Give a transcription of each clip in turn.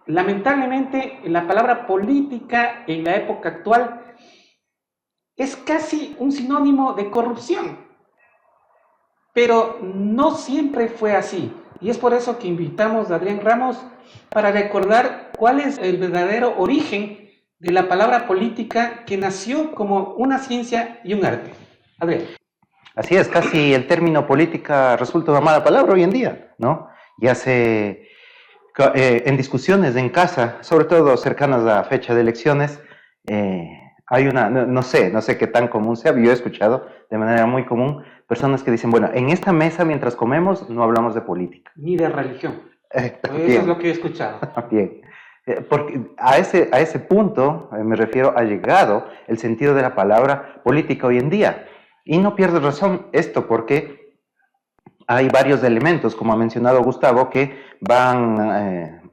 lamentablemente la palabra política en la época actual es casi un sinónimo de corrupción, pero no siempre fue así. Y es por eso que invitamos a Adrián Ramos para recordar cuál es el verdadero origen de la palabra política, que nació como una ciencia y un arte. Adrián. Así es, casi el término política resulta una mala palabra hoy en día, ¿no? Ya se, en discusiones en casa, sobre todo cercanas a fecha de elecciones, hay una, no sé qué tan común sea, yo he escuchado de manera muy común personas que dicen, bueno, en esta mesa mientras comemos no hablamos de política. Ni de religión. Eso es lo que he escuchado. Bien. Porque a ese punto, me refiero, ha llegado el sentido de la palabra política hoy en día. Y no pierdes razón esto, porque hay varios elementos, como ha mencionado Gustavo, que van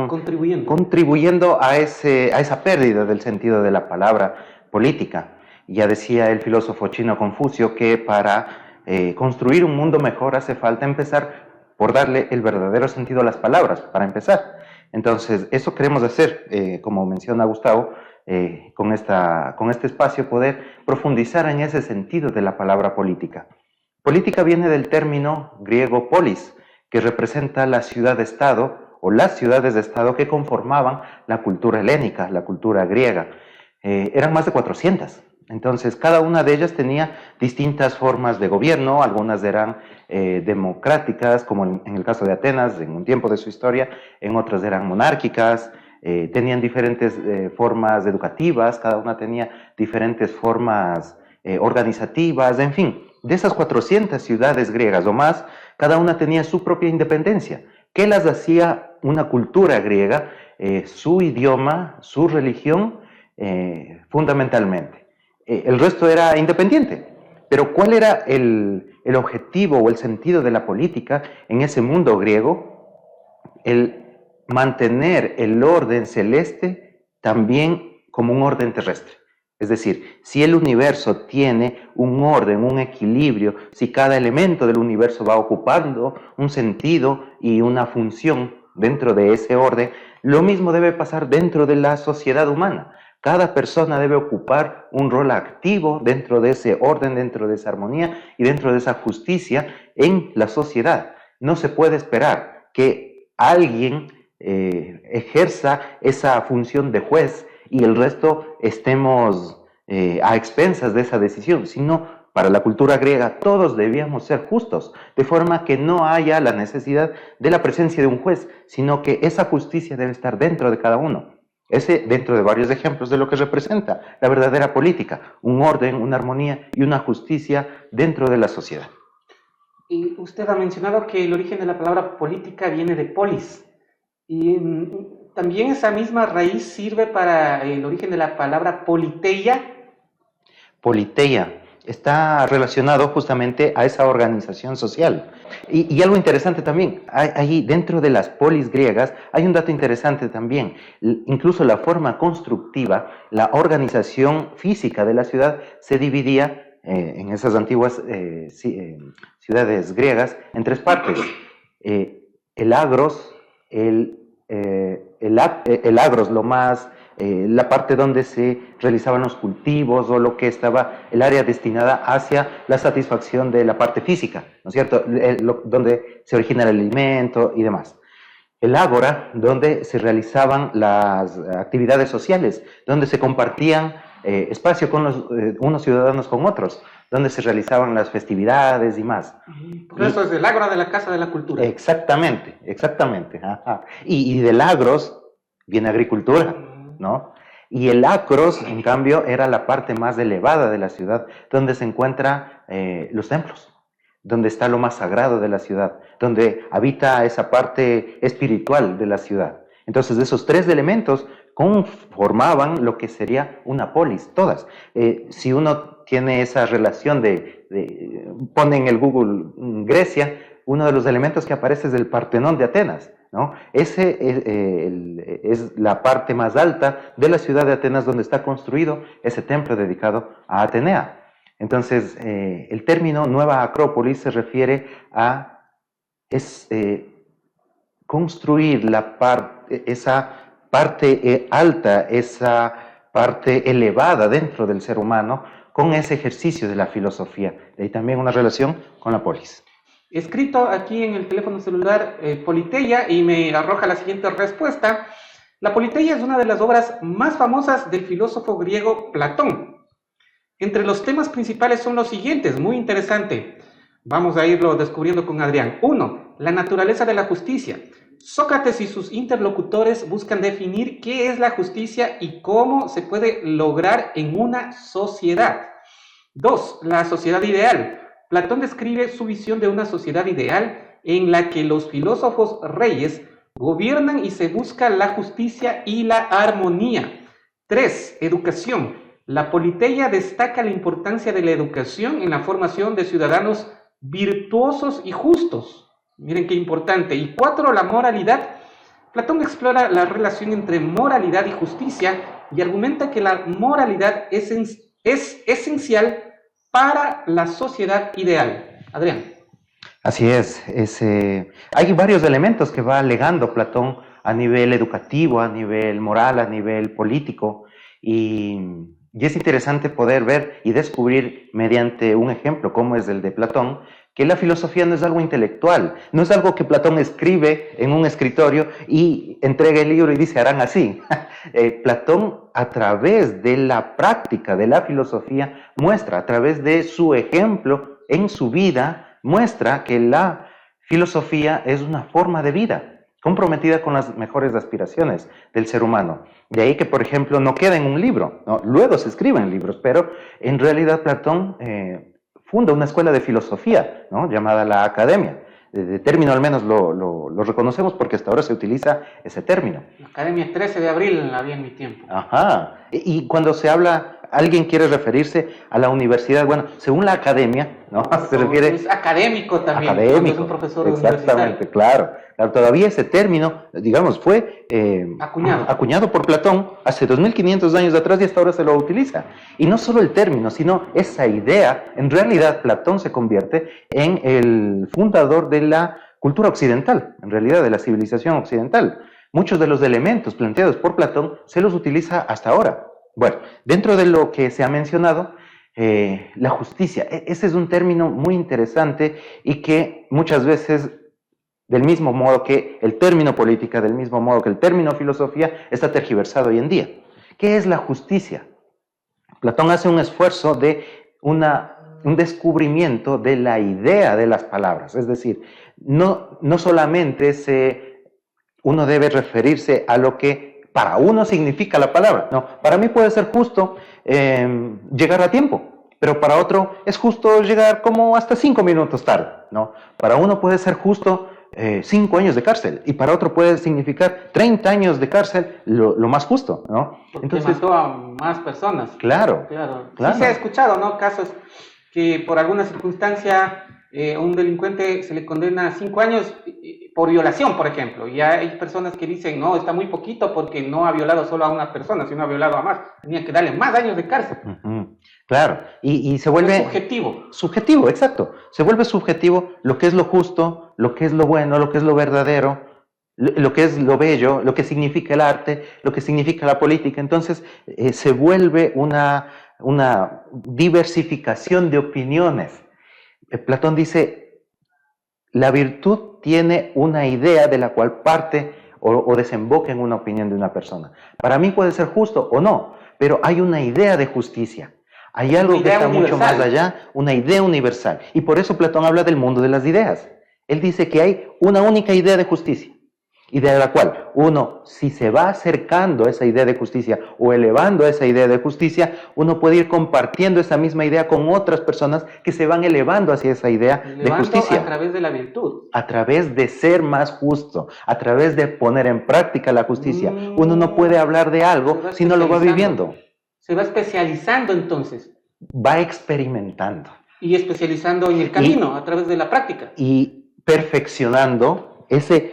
contribuyendo a esa pérdida del sentido de la palabra política. Ya decía el filósofo chino Confucio que para construir un mundo mejor hace falta empezar por darle el verdadero sentido a las palabras, para empezar. Entonces, eso queremos hacer, como menciona Gustavo, con este espacio, poder profundizar en ese sentido de la palabra política. Política viene del término griego polis, que representa la ciudad-estado o las ciudades de estado que conformaban la cultura helénica, la cultura griega. Eran más de 400. Entonces, cada una de ellas tenía distintas formas de gobierno, algunas eran democráticas, como en el caso de Atenas, en un tiempo de su historia, en otras eran monárquicas, tenían diferentes formas educativas, cada una tenía diferentes formas organizativas, en fin, de esas 400 ciudades griegas o más, cada una tenía su propia independencia. ¿Qué las hacía una cultura griega? Su idioma, su religión, fundamentalmente. El resto era independiente. Pero ¿cuál era el objetivo o el sentido de la política en ese mundo griego? El mantener el orden celeste también como un orden terrestre. Es decir, si el universo tiene un orden, un equilibrio, si cada elemento del universo va ocupando un sentido y una función dentro de ese orden, lo mismo debe pasar dentro de la sociedad humana. Cada persona debe ocupar un rol activo dentro de ese orden, dentro de esa armonía y dentro de esa justicia en la sociedad. No se puede esperar que alguien ejerza esa función de juez y el resto estemos a expensas de esa decisión, sino para la cultura griega todos debíamos ser justos, de forma que no haya la necesidad de la presencia de un juez, sino que esa justicia debe estar dentro de cada uno. Ese dentro de varios ejemplos de lo que representa la verdadera política, un orden, una armonía y una justicia dentro de la sociedad. Y usted ha mencionado que el origen de la palabra política viene de polis. Y también esa misma raíz sirve para el origen de la palabra politeia. Politeia está relacionado justamente a esa organización social. Y algo interesante también, ahí dentro de las polis griegas hay un dato interesante también. Incluso la forma constructiva, la organización física de la ciudad se dividía en esas antiguas ciudades griegas en tres partes. El agros, el agros, la parte donde se realizaban los cultivos o lo que estaba, el área destinada hacia la satisfacción de la parte física, ¿no es cierto? Donde se origina el alimento y demás. El ágora, donde se realizaban las actividades sociales, donde se compartían espacio con unos ciudadanos con otros, donde se realizaban las festividades y más. Por eso es el ágora de la Casa de la Cultura. Exactamente. Ajá. Y del agros viene agricultura, ¿no? Y el acros, en cambio, era la parte más elevada de la ciudad, donde se encuentran los templos, donde está lo más sagrado de la ciudad, donde habita esa parte espiritual de la ciudad. Entonces, esos tres elementos conformaban lo que sería una polis, todas. Si uno tiene esa relación pone en el Google Grecia, uno de los elementos que aparece es el Partenón de Atenas, ¿no? Ese es la parte más alta de la ciudad de Atenas, donde está construido ese templo dedicado a Atenea. Entonces, el término Nueva Acrópolis se refiere a construir esa parte alta, esa parte elevada dentro del ser humano con ese ejercicio de la filosofía. De ahí también una relación con la polis. Escrito aquí en el teléfono celular Politeia y me arroja la siguiente respuesta. La Politeia es una de las obras más famosas del filósofo griego Platón. Entre los temas principales son los siguientes, muy interesante. Vamos a irlo descubriendo con Adrián. 1. La naturaleza de la justicia. Sócrates y sus interlocutores buscan definir qué es la justicia y cómo se puede lograr en una sociedad. 2. La sociedad ideal. Platón describe su visión de una sociedad ideal en la que los filósofos reyes gobiernan y se busca la justicia y la armonía. 3. Educación. La Politeia destaca la importancia de la educación en la formación de ciudadanos virtuosos y justos. Miren qué importante. Y 4. La moralidad. Platón explora la relación entre moralidad y justicia y argumenta que la moralidad es esencial para la sociedad ideal. Adrián. Así es. Hay varios elementos que va legando Platón a nivel educativo, a nivel moral, a nivel político, y es interesante poder ver y descubrir mediante un ejemplo como es el de Platón, que la filosofía no es algo intelectual, no es algo que Platón escribe en un escritorio y entrega el libro y dice harán así. Platón, a través de la práctica de la filosofía, muestra, a través de su ejemplo en su vida, muestra que la filosofía es una forma de vida comprometida con las mejores aspiraciones del ser humano. De ahí que, por ejemplo, no queda en un libro, ¿no? Luego se escriben libros, pero en realidad Platón funda una escuela de filosofía, ¿no? Llamada la Academia. De término al menos lo reconocemos porque hasta ahora se utiliza ese término. La Academia 13 de abril la vi en mi tiempo. Ajá. Y cuando se habla, alguien quiere referirse a la universidad, bueno, según la academia, ¿no? Se refiere... Es académico también. Académico. Es un profesor Exactamente, claro. Todavía ese término, digamos, fue acuñado por Platón hace 2500 años atrás y hasta ahora se lo utiliza. Y no solo el término, sino esa idea. En realidad, Platón se convierte en el fundador de la cultura occidental, en realidad de la civilización occidental. Muchos de los elementos planteados por Platón se los utiliza hasta ahora. Bueno, dentro de lo que se ha mencionado, la justicia, ese es un término muy interesante y que muchas veces, del mismo modo que el término política, del mismo modo que el término filosofía, está tergiversado hoy en día. ¿Qué es la justicia? Platón hace un esfuerzo de un descubrimiento de la idea de las palabras, es decir, no solamente uno debe referirse a lo que para uno significa la palabra. No, para mí puede ser justo llegar a tiempo, pero para otro es justo llegar como hasta 5 minutos tarde, ¿no? Para uno puede ser justo 5 años de cárcel y para otro puede significar 30 años de cárcel, lo más justo, ¿no? Porque entonces mató a más personas. Claro. Sí se ha escuchado, ¿no? Casos que por alguna circunstancia un delincuente se le condena a 5 años por violación, por ejemplo, y hay personas que dicen, no, está muy poquito porque no ha violado solo a una persona, sino ha violado a más, tenía que darle más años de cárcel. Claro, y se vuelve... Es subjetivo. Subjetivo, exacto. Se vuelve subjetivo lo que es lo justo, lo que es lo bueno, lo que es lo verdadero, lo que es lo bello, lo que significa el arte, lo que significa la política. Entonces se vuelve una diversificación de opiniones. Platón dice, la virtud tiene una idea de la cual parte o desemboca en una opinión de una persona. Para mí puede ser justo o no, pero hay una idea de justicia. Hay algo que está mucho más allá, una idea universal. Y por eso Platón habla del mundo de las ideas. Él dice que hay una única idea de justicia. Y de la cual uno, si se va acercando a esa idea de justicia o elevando a esa idea de justicia, uno puede ir compartiendo esa misma idea con otras personas que se van elevando hacia esa idea de justicia. A través de la virtud. A través de ser más justo, a través de poner en práctica la justicia. Uno no puede hablar de algo si no lo va viviendo. Se va especializando entonces. Va experimentando. Y especializando en el camino, a través de la práctica. Y perfeccionando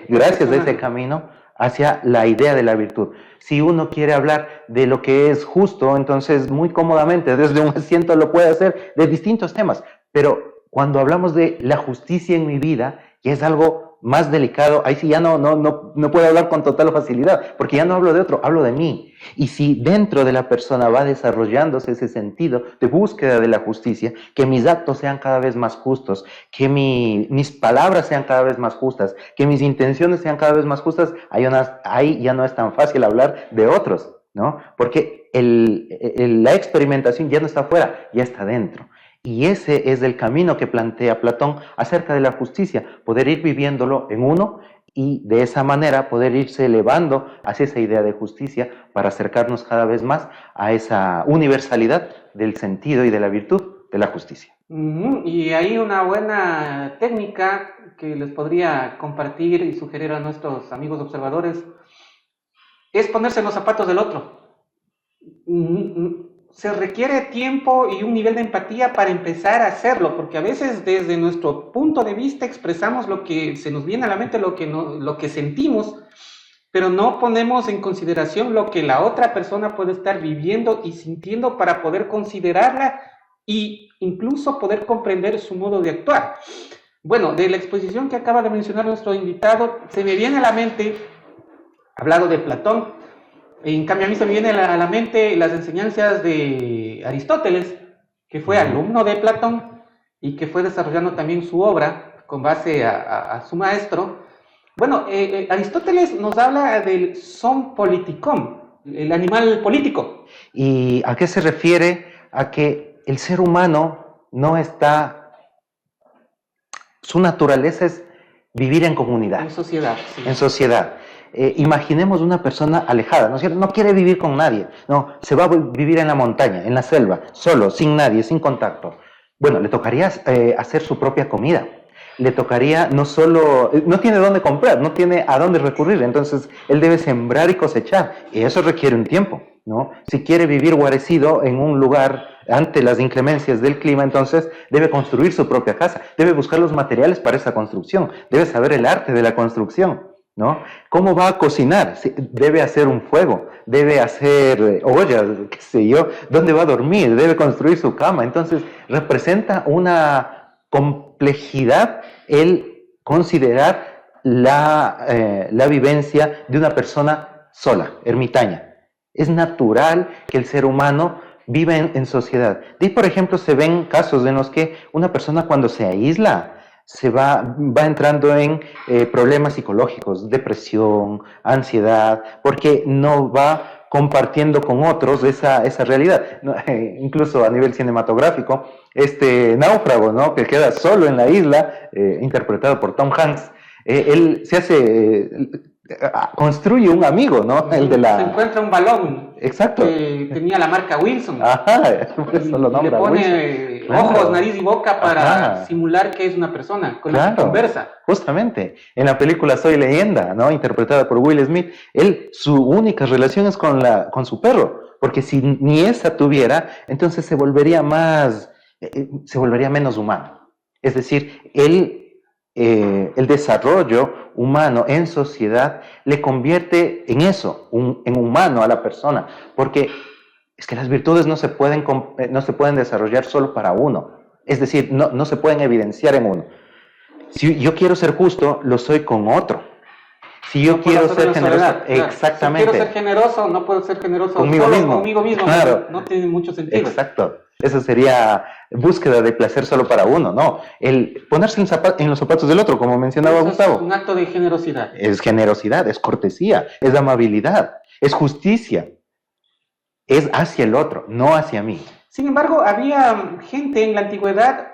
gracias a ese camino hacia la idea de la virtud. Si uno quiere hablar de lo que es justo, entonces muy cómodamente desde un asiento lo puede hacer de distintos temas. Pero cuando hablamos de la justicia en mi vida, que es algo más delicado, ahí sí ya no puedo hablar con total facilidad, porque ya no hablo de otro, hablo de mí. Y si dentro de la persona va desarrollándose ese sentido de búsqueda de la justicia, que mis actos sean cada vez más justos, que mis palabras sean cada vez más justas, que mis intenciones sean cada vez más justas, ahí ya no es tan fácil hablar de otros, ¿no? Porque la experimentación ya no está afuera, ya está dentro. Y ese es el camino que plantea Platón acerca de la justicia, poder ir viviéndolo en uno y de esa manera poder irse elevando hacia esa idea de justicia para acercarnos cada vez más a esa universalidad del sentido y de la virtud de la justicia. Y hay una buena técnica que les podría compartir y sugerir a nuestros amigos observadores, es ponerse en los zapatos del otro. Se requiere tiempo y un nivel de empatía para empezar a hacerlo, porque a veces desde nuestro punto de vista expresamos lo que se nos viene a la mente, lo que sentimos, pero no ponemos en consideración lo que la otra persona puede estar viviendo y sintiendo para poder considerarla e incluso poder comprender su modo de actuar. Bueno, de la exposición que acaba de mencionar nuestro invitado, se me viene a la mente, hablado de Platón, en cambio a mí se me viene a la mente las enseñanzas de Aristóteles, que fue alumno de Platón y que fue desarrollando también su obra con base a su maestro. Bueno, Aristóteles nos habla del son politikon, el animal político. ¿Y a qué se refiere? A que el ser humano no está... Su naturaleza es vivir en comunidad. En sociedad, sí. En sociedad. Imaginemos una persona alejada, ¿no es cierto? No quiere vivir con nadie, no, se va a vivir en la montaña, en la selva, solo, sin nadie, sin contacto. Bueno, le tocaría hacer su propia comida, le tocaría no tiene dónde comprar, no tiene a dónde recurrir, entonces él debe sembrar y cosechar, y eso requiere un tiempo, ¿no? Si quiere vivir guarecido en un lugar ante las inclemencias del clima, entonces debe construir su propia casa, debe buscar los materiales para esa construcción, debe saber el arte de la construcción, ¿no? ¿Cómo va a cocinar? Debe hacer un fuego, debe hacer ollas, qué sé yo, ¿dónde va a dormir? Debe construir su cama. Entonces, representa una complejidad el considerar la vivencia de una persona sola, ermitaña. Es natural que el ser humano viva en sociedad. De ahí, por ejemplo, se ven casos en los que una persona cuando se aísla, se va entrando en problemas psicológicos, depresión, ansiedad, porque no va compartiendo con otros esa realidad. Incluso a nivel cinematográfico, este náufrago, ¿no?, que queda solo en la isla, interpretado por Tom Hanks, él se hace... construye un amigo, ¿no? Se encuentra un balón. Exacto. Que tenía la marca Wilson. Ajá, por eso lo nombra. Le pone ojos, nariz y boca para simular que es una persona con la que conversa. Justamente. En la película Soy Leyenda, ¿no?, interpretada por Will Smith, su única relación es con su perro, porque si ni esa tuviera, entonces se volvería menos humano. Es decir, el desarrollo humano en sociedad le convierte en eso, en humano a la persona, porque es que las virtudes no se pueden desarrollar solo para uno, es decir, no se pueden evidenciar en uno. Si yo quiero ser justo, lo soy con otro. Si yo quiero ser generoso, exactamente. Si quiero ser generoso, no puedo ser generoso conmigo mismo. Claro. No tiene mucho sentido. Exacto. Eso sería búsqueda de placer solo para uno, ¿no? El ponerse en los zapatos del otro, como mencionaba Gustavo. Es un acto de generosidad. Es generosidad, es cortesía, es amabilidad, es justicia. Es hacia el otro, no hacia mí. Sin embargo, había gente en la antigüedad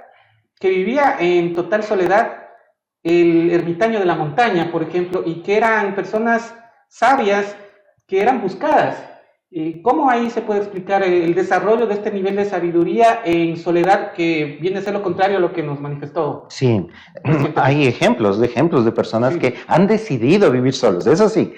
que vivía en total soledad, el ermitaño de la montaña, por ejemplo, y que eran personas sabias que eran buscadas. ¿Cómo ahí se puede explicar el desarrollo de este nivel de sabiduría en soledad que viene a ser lo contrario a lo que nos manifestó? Sí, hay ejemplos de personas que han decidido vivir solos. Eso sí,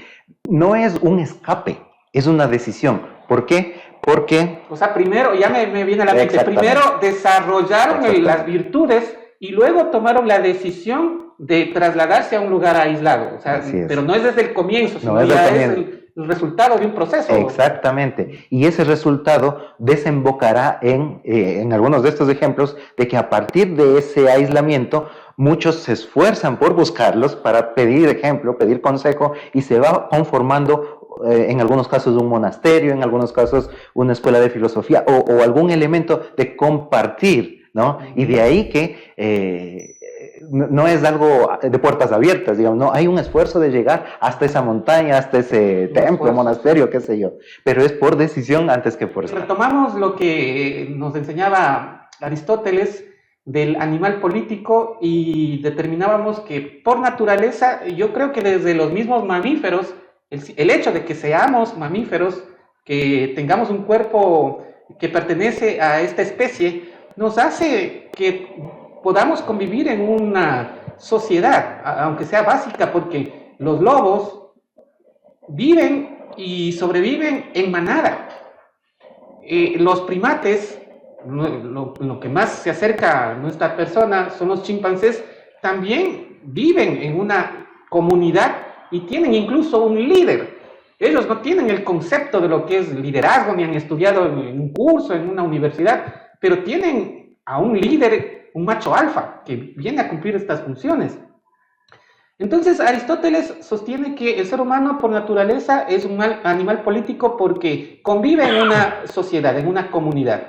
no es un escape, es una decisión. ¿Por qué? Porque... O sea, primero, ya me viene a la mente, primero desarrollaron las virtudes y luego tomaron la decisión de trasladarse a un lugar aislado. O sea, pero no es desde el comienzo, sino ya es el resultado de un proceso. Exactamente. Y ese resultado desembocará en algunos de estos ejemplos de que a partir de ese aislamiento Muchos se esfuerzan por buscarlos para pedir ejemplo, pedir consejo, y se va conformando en algunos casos un monasterio, en algunos casos una escuela de filosofía o algún elemento de compartir, ¿no? Y de ahí que no es algo de puertas abiertas, digamos, no, hay un esfuerzo de llegar hasta esa montaña, hasta ese templo, monasterio, qué sé yo, pero es por decisión antes que por estar. Retomamos lo que nos enseñaba Aristóteles del animal político y determinábamos que por naturaleza, yo creo que desde los mismos mamíferos, el hecho de que seamos mamíferos, que tengamos un cuerpo que pertenece a esta especie, nos hace que podamos convivir en una sociedad, aunque sea básica, porque los lobos viven y sobreviven en manada. Los primates, lo que más se acerca a nuestra persona son los chimpancés, también viven en una comunidad y tienen incluso un líder. Ellos no tienen el concepto de lo que es liderazgo, ni han estudiado en un curso, en una universidad, pero tienen a un líder, un macho alfa, que viene a cumplir estas funciones. Entonces Aristóteles sostiene que el ser humano por naturaleza es un animal político porque convive en una sociedad, en una comunidad,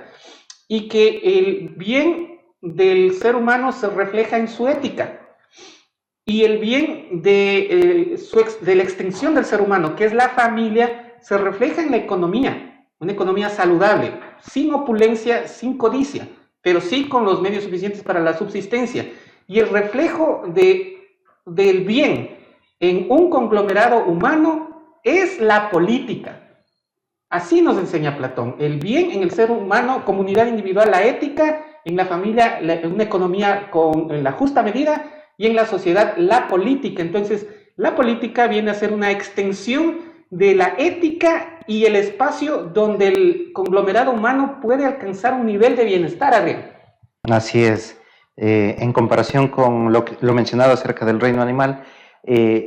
y que el bien del ser humano se refleja en su ética, y el bien de la extensión del ser humano, que es la familia, se refleja en la economía, una economía saludable, sin opulencia, sin codicia, pero sí con los medios suficientes para la subsistencia. Y el reflejo del bien en un conglomerado humano es la política. Así nos enseña Platón. El bien en el ser humano, comunidad individual, la ética, en la familia, una economía con la justa medida, y en la sociedad, la política. Entonces, la política viene a ser una extensión de la ética y el espacio donde el conglomerado humano puede alcanzar un nivel de bienestar, Adrián. Así es. En comparación con lo mencionado acerca del reino animal,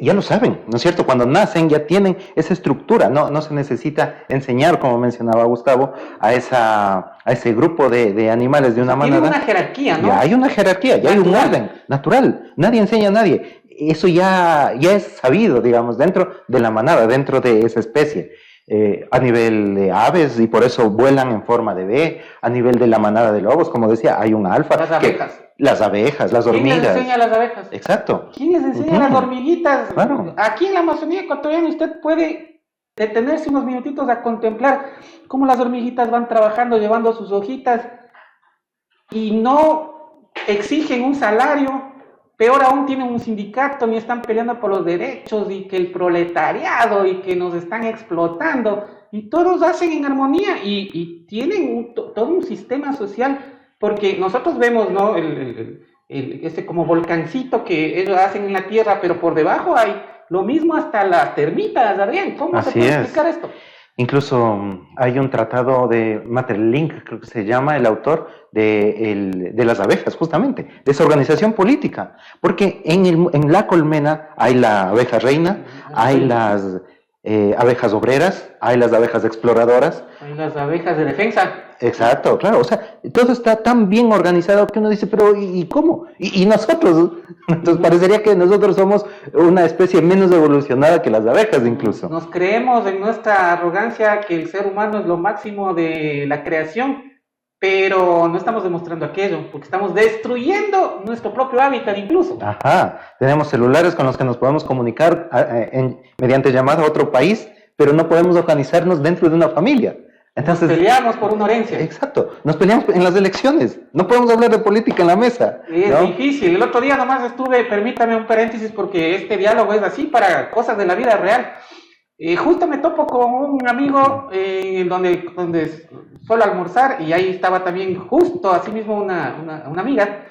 ya lo saben, ¿no es cierto? Cuando nacen ya tienen esa estructura, no se necesita enseñar, como mencionaba Gustavo, a ese grupo de animales de una manada. Tiene una jerarquía, ¿no? Ya hay una jerarquía, ya hay un orden natural, nadie enseña a nadie. Eso ya es sabido, digamos, dentro de la manada, dentro de esa especie. A nivel de aves, y por eso vuelan en forma de V, a nivel de la manada de lobos, como decía, hay un alfa. Las abejas. Las hormigas. ¿Quién les enseña a las abejas? Exacto. ¿Quién les enseña a las hormiguitas? Claro. Aquí en la Amazonía ecuatoriana usted puede detenerse unos minutitos a contemplar cómo las hormiguitas van trabajando, llevando sus hojitas y no exigen un salario. Peor aún, tienen un sindicato, ni están peleando por los derechos, y que el proletariado, y que nos están explotando, y todos hacen en armonía, y tienen todo un sistema social, porque nosotros vemos, ¿no?, ese como volcancito que ellos hacen en la tierra, pero por debajo hay lo mismo hasta las termitas, Adrián. ¿Cómo se puede explicar esto? Incluso hay un tratado de Maeterlinck, creo que se llama el autor, de las abejas, justamente, de esa organización política. Porque en la colmena hay la abeja reina, hay las abejas obreras, hay las abejas exploradoras. Hay las abejas de defensa. Exacto, claro, o sea, todo está tan bien organizado que uno dice, pero ¿y cómo? ¿Y nosotros? Entonces parecería que nosotros somos una especie menos evolucionada que las abejas incluso. Nos creemos en nuestra arrogancia que el ser humano es lo máximo de la creación, pero no estamos demostrando aquello, porque estamos destruyendo nuestro propio hábitat incluso. Ajá, tenemos celulares con los que nos podemos comunicar mediante llamada a otro país, pero no podemos organizarnos dentro de una familia. Entonces, nos peleamos por una herencia. Exacto, nos peleamos en las elecciones, no podemos hablar de política en la mesa. Es difícil. El otro día nomás estuve, permítame un paréntesis, porque este diálogo es así para cosas de la vida real. Justo me topo con un amigo donde suelo almorzar, y ahí estaba también justo así mismo una amiga,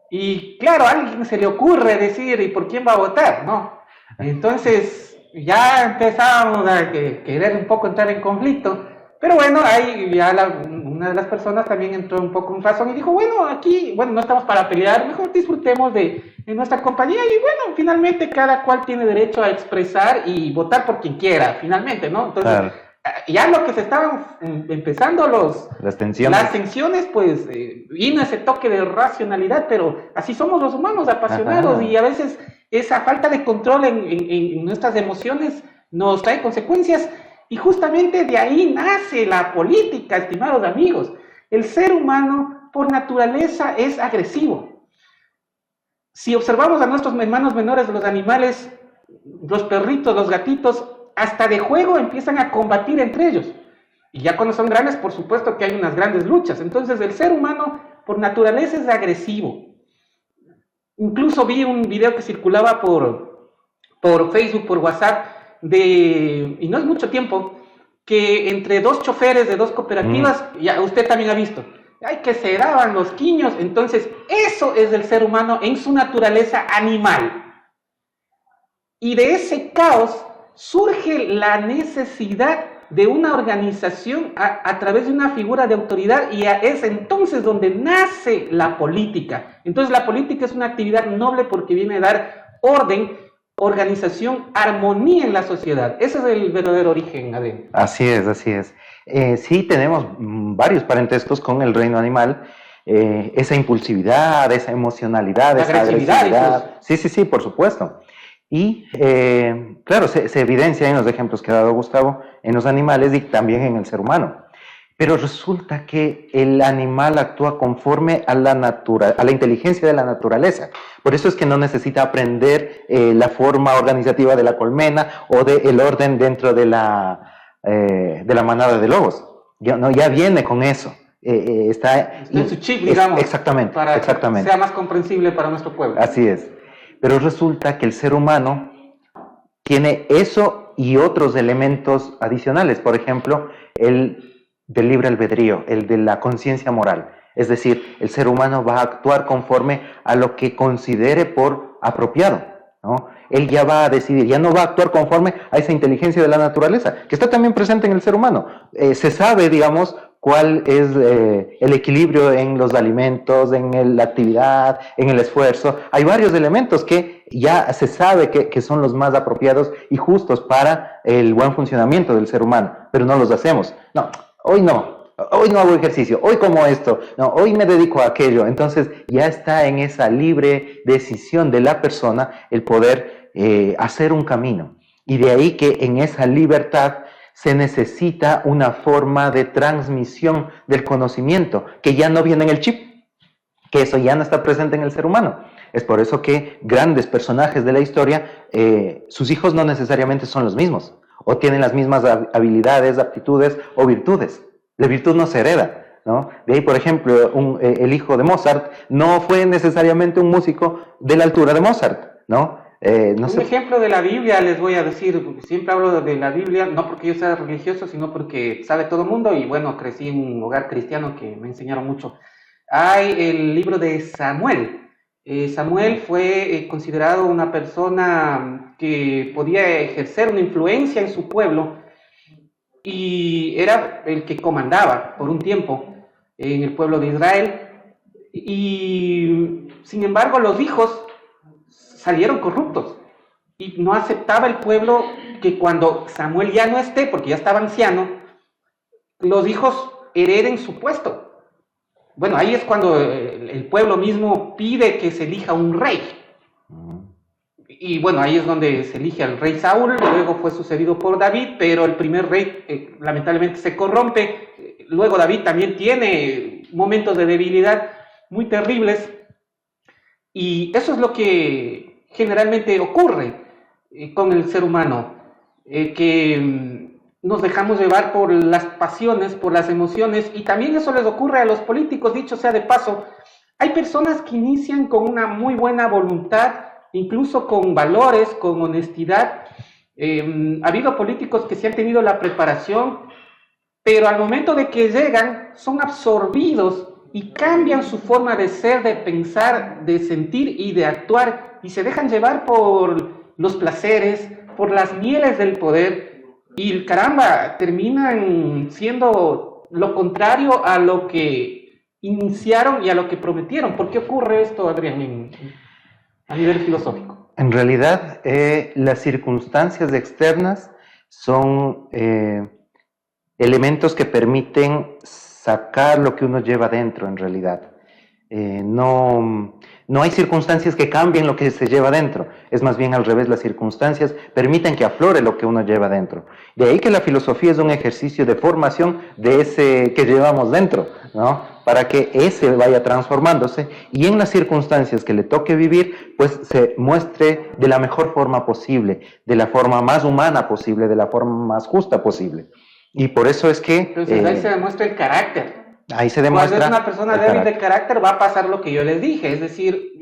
y claro, a alguien se le ocurre decir, ¿y por quién va a votar?, ¿no? Entonces ya empezábamos a querer un poco entrar en conflicto. Pero bueno, ahí ya una de las personas también entró un poco en razón y dijo, bueno, aquí, no estamos para pelear, mejor disfrutemos de nuestra compañía, y bueno, finalmente cada cual tiene derecho a expresar y votar por quien quiera, finalmente, ¿no? Entonces, claro, Ya lo que se estaban empezando las tensiones, pues vino ese toque de racionalidad, pero así somos los humanos, apasionados, Ajá. y a veces esa falta de control en nuestras emociones nos trae consecuencias, y justamente de ahí nace la política, estimados amigos. El ser humano por naturaleza es agresivo. Si observamos a nuestros hermanos menores de los animales, los perritos, los gatitos, hasta de juego empiezan a combatir entre ellos. Y ya cuando son grandes, por supuesto que hay unas grandes luchas. Entonces el ser humano por naturaleza es agresivo. Incluso vi un video que circulaba por Facebook, por WhatsApp, y no es mucho tiempo, que entre dos choferes de dos cooperativas, ya usted también ha visto, ay, que se daban los quiños. Entonces eso es el ser humano en su naturaleza animal. Y de ese caos surge la necesidad de una organización a través de una figura de autoridad, y es entonces donde nace la política. Entonces la política es una actividad noble porque viene a dar orden, organización, armonía en la sociedad. Ese es el verdadero origen, Adel. Así es, así es. Sí, tenemos varios parentescos con el reino animal. Esa impulsividad, esa emocionalidad, esa agresividad. Sí, por supuesto. Y claro, se evidencia en los ejemplos que ha dado Gustavo, en los animales y también en el ser humano. Pero resulta que el animal actúa conforme a la inteligencia de la naturaleza. Por eso es que no necesita aprender la forma organizativa de la colmena o el orden dentro de la manada de lobos. Ya viene con eso. Está en su chip, digamos. Exactamente. Para que sea más comprensible para nuestro pueblo. Así es. Pero resulta que el ser humano tiene eso y otros elementos adicionales. Por ejemplo, el del libre albedrío, el de la conciencia moral. Es decir, el ser humano va a actuar conforme a lo que considere por apropiado, ¿no? Él ya va a decidir, ya no va a actuar conforme a esa inteligencia de la naturaleza, que está también presente en el ser humano. Se sabe, digamos, cuál es el equilibrio en los alimentos, en la actividad, en el esfuerzo. Hay varios elementos que ya se sabe que son los más apropiados y justos para el buen funcionamiento del ser humano, pero no los hacemos. No, hoy no hago ejercicio, hoy como esto, no, hoy me dedico a aquello. Entonces ya está en esa libre decisión de la persona el poder hacer un camino. Y de ahí que en esa libertad se necesita una forma de transmisión del conocimiento que ya no viene en el chip, que eso ya no está presente en el ser humano. Es por eso que grandes personajes de la historia, sus hijos no necesariamente son los mismos, o tienen las mismas habilidades, aptitudes o virtudes. La virtud no se hereda, ¿no? De ahí, por ejemplo, el hijo de Mozart no fue necesariamente un músico de la altura de Mozart, ¿no? Ejemplo de la Biblia les voy a decir, porque siempre hablo de la Biblia, no porque yo sea religioso, sino porque sabe todo el mundo, y bueno, crecí en un hogar cristiano que me enseñaron mucho. Hay el libro de Samuel. Samuel fue considerado una persona que podía ejercer una influencia en su pueblo, y era el que comandaba por un tiempo en el pueblo de Israel, y sin embargo los hijos salieron corruptos, y no aceptaba el pueblo que cuando Samuel ya no esté, porque ya estaba anciano, los hijos hereden su puesto. Bueno, ahí es cuando el pueblo mismo pide que se elija un rey. Y bueno, ahí es donde se elige al rey Saúl, luego fue sucedido por David, pero el primer rey lamentablemente se corrompe. Luego David también tiene momentos de debilidad muy terribles, y eso es lo que generalmente ocurre con el ser humano, que nos dejamos llevar por las pasiones, por las emociones, y también eso les ocurre a los políticos, dicho sea de paso. Hay personas que inician con una muy buena voluntad, incluso con valores, con honestidad. Ha habido políticos que sí han tenido la preparación, pero al momento de que llegan son absorbidos y cambian su forma de ser, de pensar, de sentir y de actuar, y se dejan llevar por los placeres, por las mieles del poder, y caramba, terminan siendo lo contrario a lo que iniciaron y a lo que prometieron. ¿Por qué ocurre esto, Adrián, a nivel filosófico? En realidad, las circunstancias externas son elementos que permiten sacar lo que uno lleva dentro en realidad. No hay circunstancias que cambien lo que se lleva dentro, es más bien al revés, las circunstancias permiten que aflore lo que uno lleva dentro. De ahí que la filosofía es un ejercicio de formación de ese que llevamos dentro, ¿no? Para que ese vaya transformándose y en las circunstancias que le toque vivir, pues se muestre de la mejor forma posible, de la forma más humana posible, de la forma más justa posible. Y por eso es que... Entonces ahí se demuestra el carácter. Ahí se demuestra. Cuando es una persona débil de carácter va a pasar lo que yo les dije, es decir,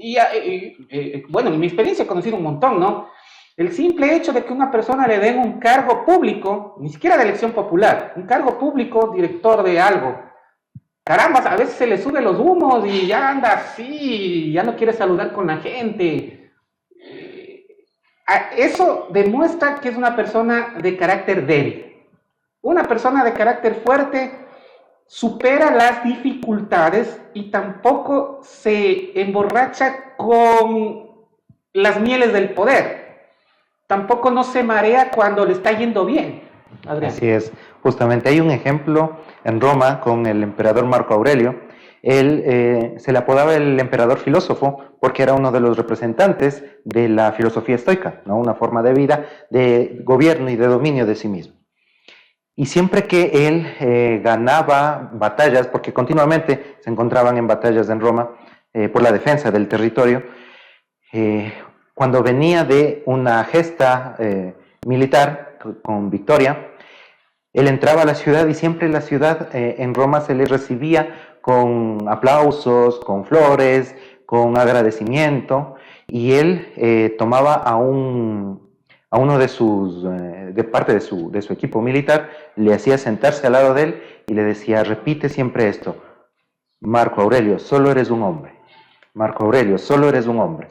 bueno, en mi experiencia he conocido un montón, ¿no? El simple hecho de que una persona le den un cargo público, ni siquiera de elección popular, un cargo público, director de algo, caramba, a veces se le suben los humos y ya anda así, ya no quiere saludar con la gente. Eso demuestra que es una persona de carácter débil. Una persona de carácter fuerte supera las dificultades y tampoco se emborracha con las mieles del poder. Tampoco no se marea cuando le está yendo bien, Adrián. Así es, justamente hay un ejemplo en Roma con el emperador Marco Aurelio. Él se le apodaba el emperador filósofo porque era uno de los representantes de la filosofía estoica, ¿no? Una forma de vida, de gobierno y de dominio de sí mismo. Y siempre que él ganaba batallas, porque continuamente se encontraban en batallas en Roma por la defensa del territorio, cuando venía de una gesta militar con victoria, él entraba a la ciudad y siempre la ciudad en Roma se le recibía con aplausos, con flores, con agradecimiento, y él tomaba a uno de parte de su equipo militar, le hacía sentarse al lado de él y le decía, repite siempre esto: Marco Aurelio, solo eres un hombre. Marco Aurelio, solo eres un hombre.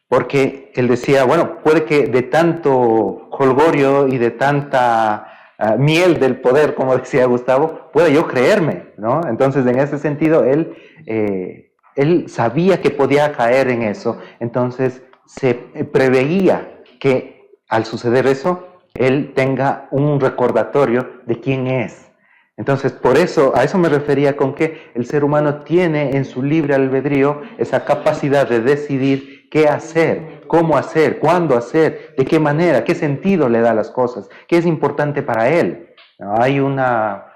Porque él decía, bueno, puede que de tanto jolgorio y de tanta miel del poder, como decía Gustavo, pueda yo creerme, ¿no? Entonces, en ese sentido, él sabía que podía caer en eso, entonces se preveía que al suceder eso, él tenga un recordatorio de quién es. Entonces, por eso, a eso me refería con que el ser humano tiene en su libre albedrío esa capacidad de decidir qué hacer, cómo hacer, cuándo hacer, de qué manera, qué sentido le da a las cosas, qué es importante para él. Hay una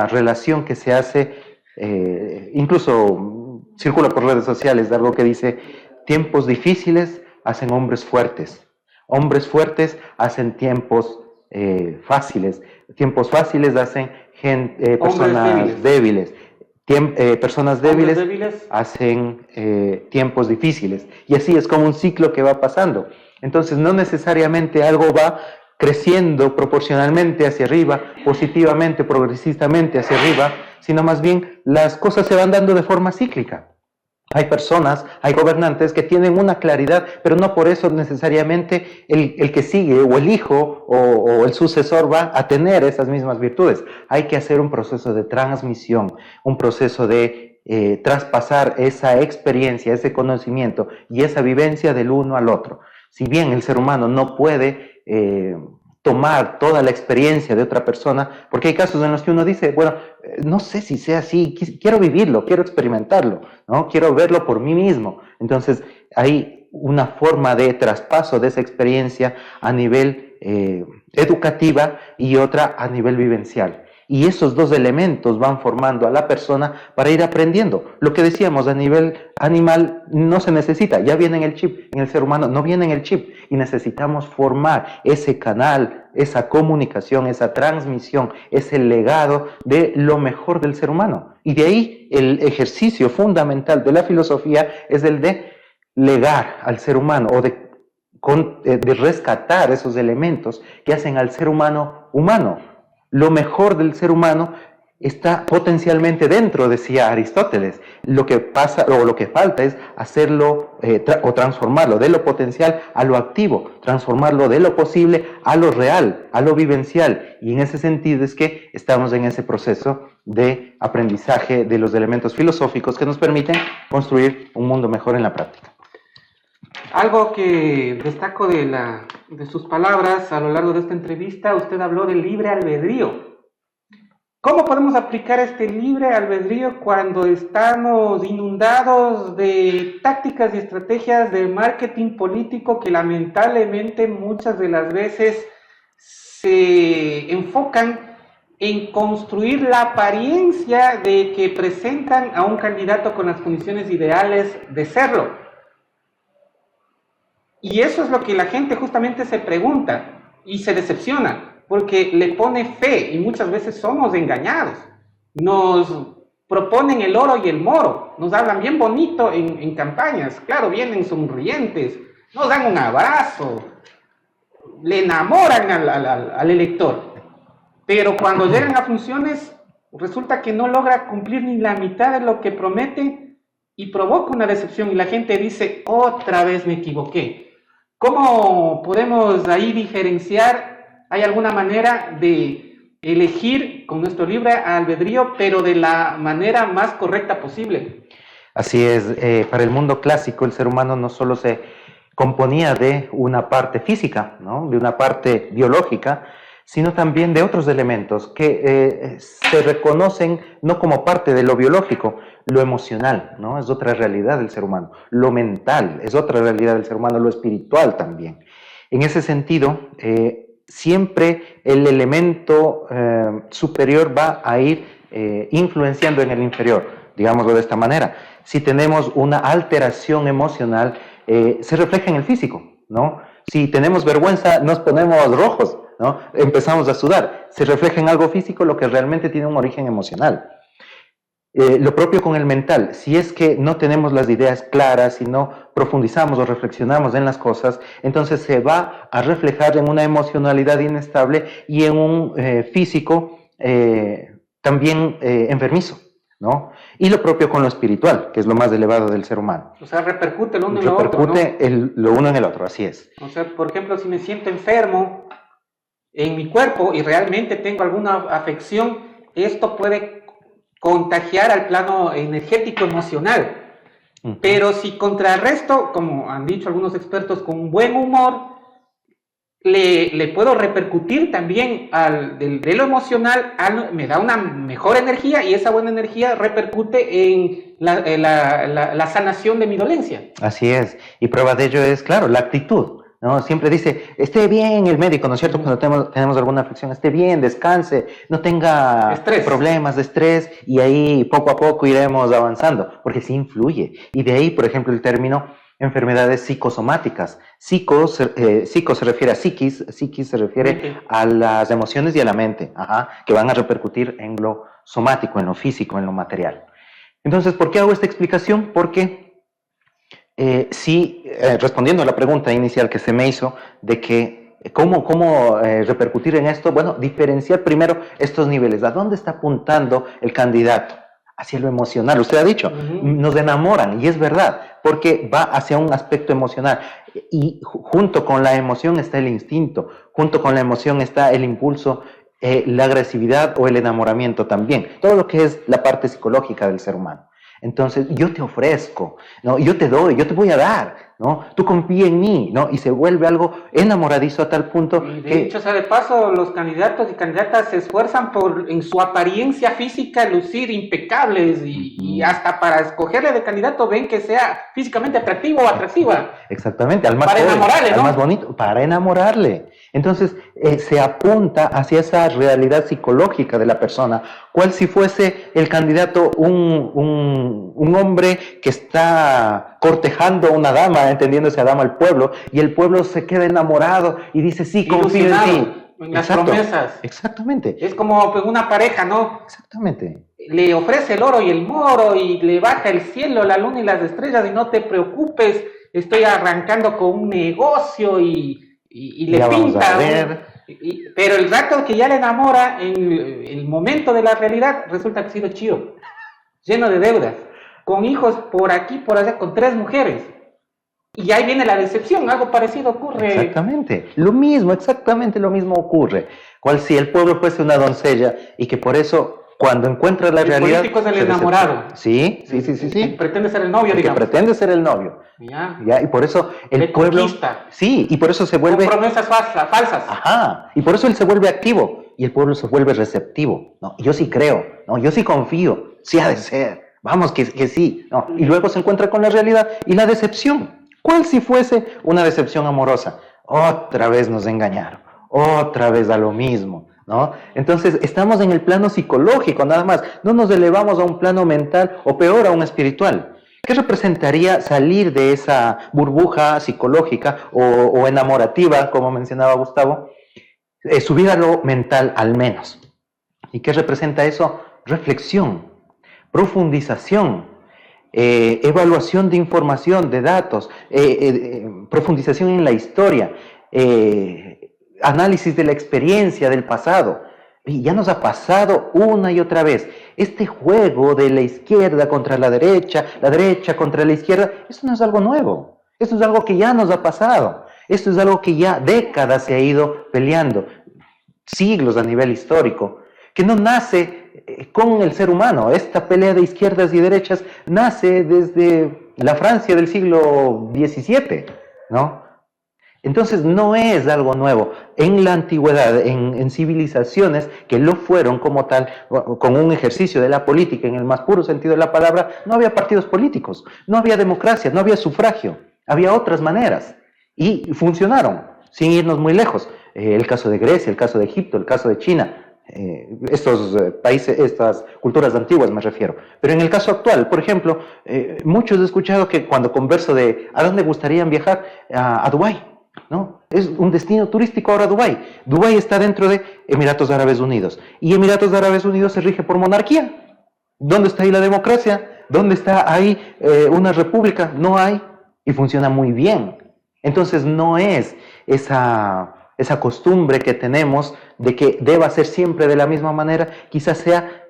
relación que se hace, incluso circula por redes sociales, de algo que dice, tiempos difíciles hacen hombres fuertes. Hombres fuertes hacen tiempos fáciles. Tiempos fáciles hacen personas débiles. Personas débiles hacen tiempos difíciles. Y así es como un ciclo que va pasando. Entonces no necesariamente algo va creciendo proporcionalmente hacia arriba, positivamente, progresistamente hacia arriba, sino más bien las cosas se van dando de forma cíclica. Hay personas, hay gobernantes que tienen una claridad, pero no por eso necesariamente el que sigue o el hijo o el sucesor va a tener esas mismas virtudes. Hay que hacer un proceso de transmisión, un proceso de traspasar esa experiencia, ese conocimiento y esa vivencia del uno al otro. Si bien el ser humano no puede tomar toda la experiencia de otra persona, porque hay casos en los que uno dice, bueno, no sé si sea así, quiero vivirlo, quiero experimentarlo, ¿no? Quiero verlo por mí mismo. Entonces hay una forma de traspaso de esa experiencia a nivel educativa y otra a nivel vivencial. Y esos dos elementos van formando a la persona para ir aprendiendo. Lo que decíamos a nivel animal no se necesita, ya viene en el chip. En el ser humano no viene en el chip y necesitamos formar ese canal, esa comunicación, esa transmisión, ese legado de lo mejor del ser humano. Y de ahí el ejercicio fundamental de la filosofía es el de legar al ser humano o de rescatar esos elementos que hacen al ser humano humano. Lo mejor del ser humano está potencialmente dentro, decía Aristóteles. Lo que pasa o lo que falta es hacerlo o transformarlo de lo potencial a lo activo, transformarlo de lo posible a lo real, a lo vivencial. Y en ese sentido es que estamos en ese proceso de aprendizaje de los elementos filosóficos que nos permiten construir un mundo mejor en la práctica. Algo que destaco de sus palabras a lo largo de esta entrevista, usted habló del libre albedrío. ¿Cómo podemos aplicar este libre albedrío cuando estamos inundados de tácticas y estrategias de marketing político que lamentablemente muchas de las veces se enfocan en construir la apariencia de que presentan a un candidato con las condiciones ideales de serlo? Y eso es lo que la gente justamente se pregunta y se decepciona, porque le pone fe y muchas veces somos engañados. Nos proponen el oro y el moro, nos hablan bien bonito en campañas, claro, vienen sonrientes, nos dan un abrazo, le enamoran al elector, pero cuando llegan a funciones resulta que no logra cumplir ni la mitad de lo que promete y provoca una decepción y la gente dice, otra vez me equivoqué. ¿Cómo podemos ahí diferenciar? ¿Hay alguna manera de elegir con nuestro libre albedrío, pero de la manera más correcta posible? Así es, para el mundo clásico el ser humano no solo se componía de una parte física, ¿no? De una parte biológica, sino también de otros elementos que se reconocen no como parte de lo biológico, lo emocional, ¿no? Es otra realidad del ser humano, lo mental es otra realidad del ser humano, lo espiritual también. En ese sentido, siempre el elemento superior va a ir influenciando en el inferior, digámoslo de esta manera. Si tenemos una alteración emocional, se refleja en el físico, ¿no? Si tenemos vergüenza, nos ponemos rojos, ¿no? Empezamos a sudar. Se refleja en algo físico lo que realmente tiene un origen emocional. Lo propio con el mental. Si es que no tenemos las ideas claras, si no profundizamos o reflexionamos en las cosas, entonces se va a reflejar en una emocionalidad inestable y en un físico también enfermizo, ¿no? Y lo propio con lo espiritual, que es lo más elevado del ser humano. O sea, repercute el uno en lo otro, ¿no? Repercute lo uno en el otro, así es. O sea, por ejemplo, si me siento enfermo en mi cuerpo y realmente tengo alguna afección, esto puede contagiar al plano energético emocional. Pero si contrarresto, como han dicho algunos expertos, con buen humor, le puedo repercutir también de lo emocional, me da una mejor energía y esa buena energía repercute en la sanación de mi dolencia. Así es, y prueba de ello es, claro, la actitud, ¿no? Siempre dice, esté bien el médico, ¿no es cierto? Cuando tenemos alguna afección, esté bien, descanse, no tenga problemas de estrés y ahí poco a poco iremos avanzando, porque sí influye. Y de ahí, por ejemplo, el término enfermedades psicosomáticas. Psico se refiere a psiquis se refiere a las emociones y a la mente, que van a repercutir en lo somático, en lo físico, en lo material. Entonces, ¿por qué hago esta explicación? Porque respondiendo a la pregunta inicial que se me hizo de que ¿cómo repercutir en esto? Bueno, diferenciar primero estos niveles. ¿A dónde está apuntando el candidato? Hacia lo emocional. Usted ha dicho, nos enamoran, y es verdad, porque va hacia un aspecto emocional. Y junto con la emoción está el instinto, junto con la emoción está el impulso, la agresividad o el enamoramiento también. Todo lo que es la parte psicológica del ser humano. Entonces, yo te ofrezco, ¿no? Yo te doy, yo te voy a dar, ¿no? Tú confía en mí, ¿no? Y se vuelve algo enamoradizo a tal punto y de hecho, o sea, de paso, los candidatos y candidatas se esfuerzan por, en su apariencia física, lucir impecables y hasta para escogerle de candidato ven que sea físicamente atractivo o atractiva. Exactamente, al más para joven, enamorarle, ¿no? al más bonito, para enamorarle. Entonces, se apunta hacia esa realidad psicológica de la persona, cual si fuese el candidato un hombre que está cortejando a una dama, entendiéndose a dama al pueblo, y el pueblo se queda enamorado y dice, sí, confío en ti. En las promesas. Exactamente. Es como una pareja, ¿no? Exactamente. Le ofrece el oro y el moro y le baja el cielo, la luna y las estrellas y no te preocupes, estoy arrancando con un negocio y le ya pinta. Pero el rato que ya le enamora, en el momento de la realidad, resulta que ha sido chido, lleno de deudas, con hijos por aquí, por allá, con 3 mujeres. Y ahí viene la decepción, algo parecido ocurre. Exactamente, exactamente lo mismo ocurre. Cual si el pueblo fuese una doncella y que por eso, cuando encuentra la realidad... El político es el enamorado. Sí. Pretende ser el novio, digamos. Pretende ser el novio. Ya, y por eso el pueblo... Conquista. Sí, y por eso se vuelve... Con promesas falsas. Y por eso él se vuelve activo. y el pueblo se vuelve receptivo, ¿no? Yo sí creo, ¿no? Yo sí confío, sí ha de ser, vamos que sí, ¿no? Y luego se encuentra con la realidad y la decepción. ¿Cuál si fuese una decepción amorosa? Otra vez nos engañaron, otra vez a lo mismo, ¿no? Entonces estamos en el plano psicológico nada más, no nos elevamos a un plano mental o peor a un espiritual. ¿Qué representaría salir de esa burbuja psicológica o enamorativa, como mencionaba Gustavo? Subir a lo mental al menos. ¿Y qué representa eso? Reflexión, profundización, evaluación de información, de datos, profundización en la historia, análisis de la experiencia del pasado. Y ya nos ha pasado una y otra vez. Este juego de la izquierda contra la derecha contra la izquierda, eso no es algo nuevo. Esto es algo que ya nos ha pasado. Esto es algo que ya décadas se ha ido peleando, siglos a nivel histórico, que no nace con el ser humano. Esta pelea de izquierdas y derechas nace desde la Francia del siglo XVII, ¿no? Entonces no es algo nuevo. En la antigüedad, en civilizaciones que lo fueron como tal, con un ejercicio de la política en el más puro sentido de la palabra, no había partidos políticos, no había democracia, no había sufragio, había otras maneras. Y funcionaron, sin irnos muy lejos. El caso de Grecia, el caso de Egipto, el caso de China, estos países, estas culturas antiguas me refiero. Pero en el caso actual, por ejemplo, muchos he escuchado que cuando converso de ¿a dónde gustarían viajar? A Dubái. ¿No? Es un destino turístico ahora Dubái. Dubái está dentro de Emiratos Árabes Unidos. Y Emiratos Árabes Unidos se rige por monarquía. ¿Dónde está ahí la democracia? ¿Dónde está ahí una república? No hay. Y funciona muy bien. Entonces no es esa costumbre que tenemos de que deba ser siempre de la misma manera. Quizás sea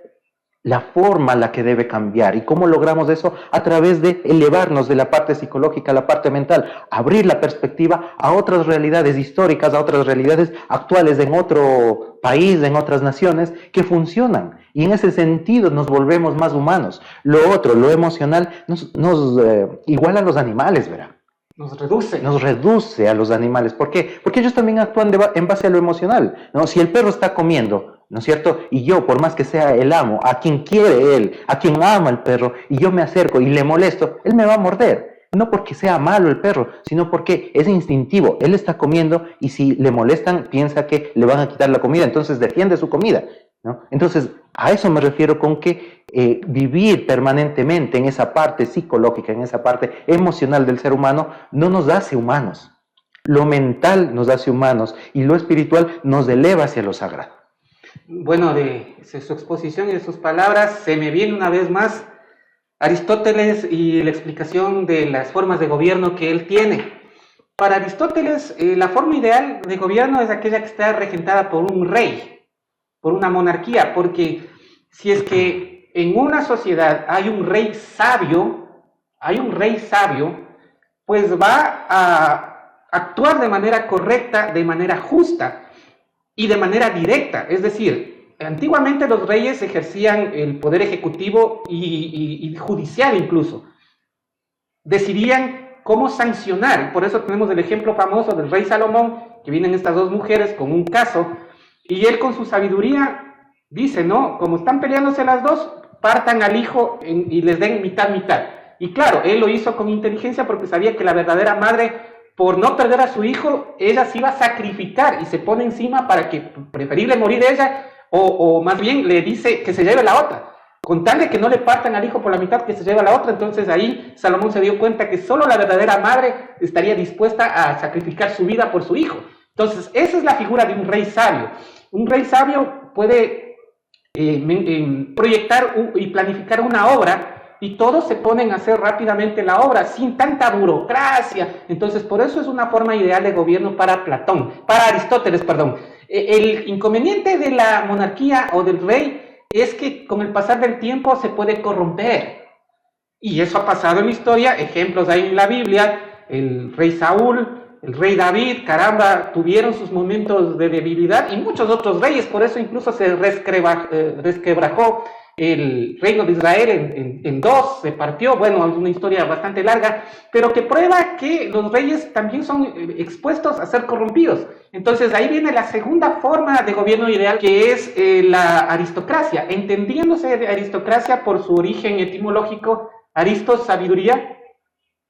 la forma en la que debe cambiar. ¿Y cómo logramos eso? A través de elevarnos de la parte psicológica a la parte mental, abrir la perspectiva a otras realidades históricas, a otras realidades actuales en otro país, en otras naciones, que funcionan. Y en ese sentido nos volvemos más humanos. Lo otro, lo emocional, nos iguala a los animales, ¿verdad? Nos reduce. Nos reduce a los animales. ¿Por qué? Porque ellos también actúan en base a lo emocional, ¿no? Si el perro está comiendo, ¿no es cierto? Y yo, por más que sea el amo, a quien quiere él, a quien ama el perro, y yo me acerco y le molesto, él me va a morder. No porque sea malo el perro, sino porque es instintivo. Él está comiendo y si le molestan, piensa que le van a quitar la comida, entonces defiende su comida, ¿no? Entonces, a eso me refiero con que vivir permanentemente en esa parte psicológica, en esa parte emocional del ser humano, no nos hace humanos. Lo mental nos hace humanos y lo espiritual nos eleva hacia lo sagrado. Bueno, de su exposición y de sus palabras se me viene una vez más Aristóteles y la explicación de las formas de gobierno que él tiene. Para Aristóteles, la forma ideal de gobierno es aquella que está regentada por un rey, por una monarquía, porque si es que en una sociedad hay un rey sabio, pues va a actuar de manera correcta, de manera justa y de manera directa. Es decir, antiguamente los reyes ejercían el poder ejecutivo y judicial incluso. Decidían cómo sancionar. Por eso tenemos el ejemplo famoso del rey Salomón, que vienen estas dos mujeres con un caso, y él con su sabiduría dice, ¿no? Como están peleándose las dos, partan al hijo y les den mitad. Y claro, él lo hizo con inteligencia porque sabía que la verdadera madre, por no perder a su hijo, ella se iba a sacrificar y se pone encima para que preferible morir ella o más bien le dice que se lleve la otra. Con tal de que no le partan al hijo por la mitad, que se lleva la otra. Entonces ahí Salomón se dio cuenta que solo la verdadera madre estaría dispuesta a sacrificar su vida por su hijo. Entonces esa es la figura de un rey sabio. Un rey sabio puede proyectar y planificar una obra y todos se ponen a hacer rápidamente la obra sin tanta burocracia. Entonces por eso es una forma ideal de gobierno para Aristóteles. El inconveniente de la monarquía o del rey es que con el pasar del tiempo se puede corromper. Y eso ha pasado en la historia. Ejemplos hay en la Biblia. El rey Saúl, el rey David, caramba, tuvieron sus momentos de debilidad y muchos otros reyes. Por eso incluso se resquebrajó el reino de Israel en dos, se partió, bueno, es una historia bastante larga, pero que prueba que los reyes también son expuestos a ser corrompidos. Entonces ahí viene la segunda forma de gobierno ideal, que es la aristocracia, entendiéndose de aristocracia por su origen etimológico, aristos, sabiduría,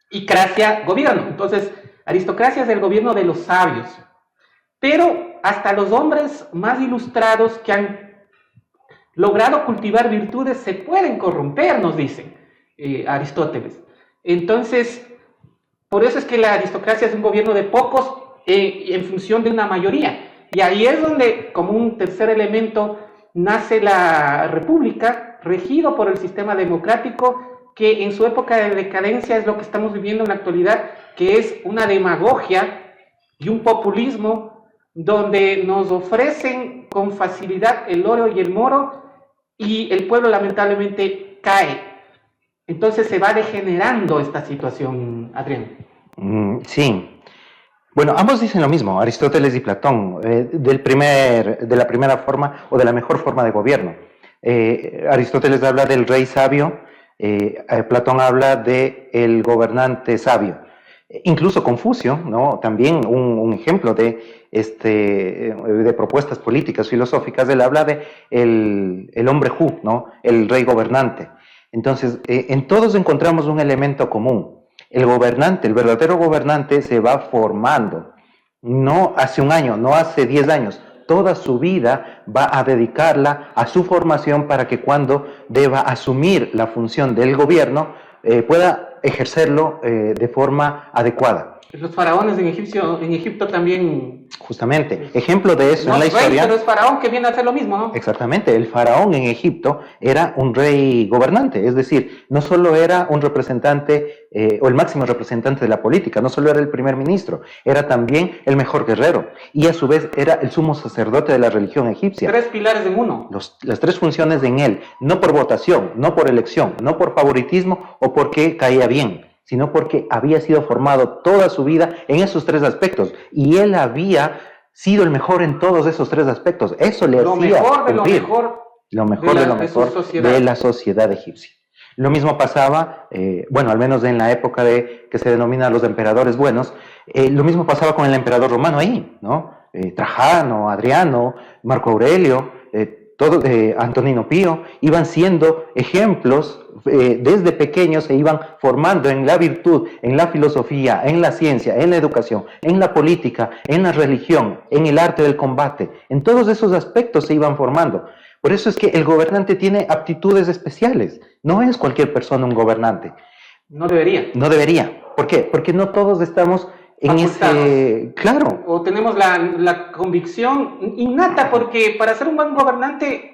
y cracia, gobierno. Entonces, aristocracia es el gobierno de los sabios. Pero hasta los hombres más ilustrados que han logrado cultivar virtudes se pueden corromper, nos dicen Aristóteles. Entonces, por eso es que la aristocracia es un gobierno de pocos en función de una mayoría. Y ahí es donde, como un tercer elemento, nace la república, regido por el sistema democrático, que en su época de decadencia es lo que estamos viviendo en la actualidad, que es una demagogia y un populismo donde nos ofrecen con facilidad el oro y el moro y el pueblo lamentablemente cae. Entonces se va degenerando esta situación, Adrián. Sí. Bueno, ambos dicen lo mismo, Aristóteles y Platón, de la primera forma o de la mejor forma de gobierno. Aristóteles habla del rey sabio, Platón habla del gobernante sabio. Incluso Confucio, ¿no? También un ejemplo de propuestas políticas, filosóficas, él habla de el hombre Hu, ¿no? El rey gobernante. Entonces, en todos encontramos un elemento común. El gobernante, el verdadero gobernante se va formando, no hace un año, no hace 10 años, toda su vida va a dedicarla a su formación para que cuando deba asumir la función del gobierno pueda ejercerlo de forma adecuada. Los faraones en Egipto también... Justamente, ejemplo de eso no en la rey, historia... pero es faraón que viene a hacer lo mismo, ¿no? Exactamente, el faraón en Egipto era un rey gobernante, es decir, no solo era un representante o el máximo representante de la política, no solo era el primer ministro, era también el mejor guerrero y a su vez era el sumo sacerdote de la religión egipcia. 3 pilares en uno. Las 3 funciones en él, no por votación, no por elección, no por favoritismo o porque caía bien, sino porque había sido formado toda su vida en esos 3 aspectos y él había sido el mejor en todos esos 3 aspectos. Eso le hacía cumplir lo mejor de la sociedad egipcia. Lo mismo pasaba, bueno, al menos en la época que se denomina los emperadores buenos, lo mismo pasaba con el emperador romano ahí, ¿no? Trajano, Adriano, Marco Aurelio, Antonino Pío, iban siendo ejemplos, desde pequeños se iban formando en la virtud, en la filosofía, en la ciencia, en la educación, en la política, en la religión, en el arte del combate, en todos esos aspectos se iban formando. Por eso es que el gobernante tiene aptitudes especiales, no es cualquier persona un gobernante. No debería. No debería. ¿Por qué? Porque no todos estamos en ese... Claro. O tenemos la convicción innata, porque para ser un buen gobernante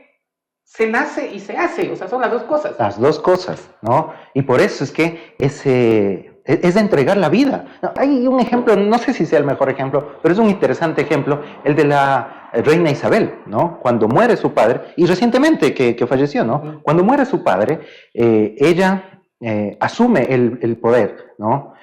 se nace y se hace, o sea, son las 2 cosas. Las 2 cosas, ¿no? Y por eso es que es de entregar la vida. Hay un ejemplo, no sé si sea el mejor ejemplo, pero es un interesante ejemplo, el de la reina Isabel, ¿no? Cuando muere su padre, y recientemente que falleció, ¿no? Cuando muere su padre, ella asume el poder, ¿no?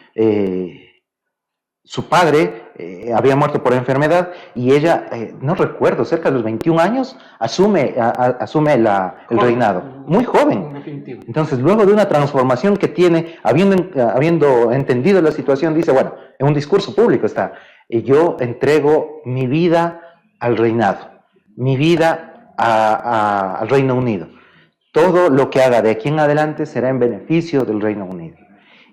Su padre había muerto por enfermedad y ella, no recuerdo, cerca de los 21 años, asume el reinado. Muy joven. Entonces, luego de una transformación que tiene, habiendo entendido la situación, dice, bueno, en un discurso público está, yo entrego mi vida al reinado, mi vida al Reino Unido. Todo lo que haga de aquí en adelante será en beneficio del Reino Unido.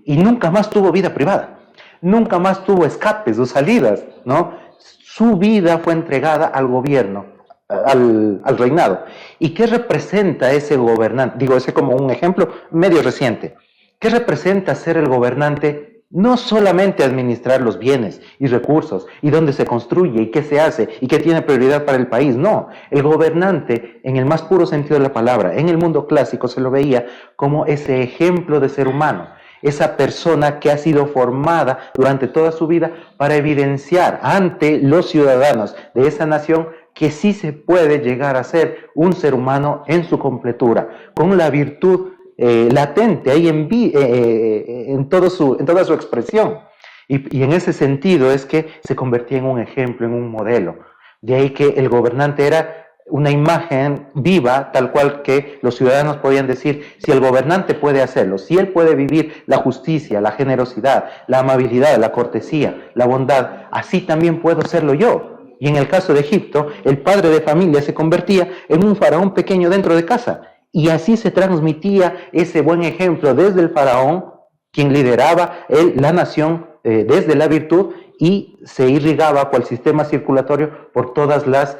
Y nunca más tuvo vida privada. Nunca más tuvo escapes o salidas, ¿no? Su vida fue entregada al gobierno, al reinado. ¿Y qué representa ese gobernante? Digo, ese como un ejemplo medio reciente. ¿Qué representa ser el gobernante? No solamente administrar los bienes y recursos, y dónde se construye, y qué se hace, y qué tiene prioridad para el país. No, el gobernante, en el más puro sentido de la palabra, en el mundo clásico se lo veía como ese ejemplo de ser humano. Esa persona que ha sido formada durante toda su vida para evidenciar ante los ciudadanos de esa nación que sí se puede llegar a ser un ser humano en su completura, con la virtud latente ahí en toda su expresión. Y en ese sentido es que se convertía en un ejemplo, en un modelo. De ahí que el gobernante era una imagen viva, tal cual que los ciudadanos podían decir, si el gobernante puede hacerlo, si él puede vivir la justicia, la generosidad, la amabilidad, la cortesía, la bondad, así también puedo serlo yo. Y en el caso de Egipto, el padre de familia se convertía en un faraón pequeño dentro de casa. Y así se transmitía ese buen ejemplo desde el faraón, quien lideraba la nación desde la virtud, y se irrigaba cual sistema circulatorio por todas las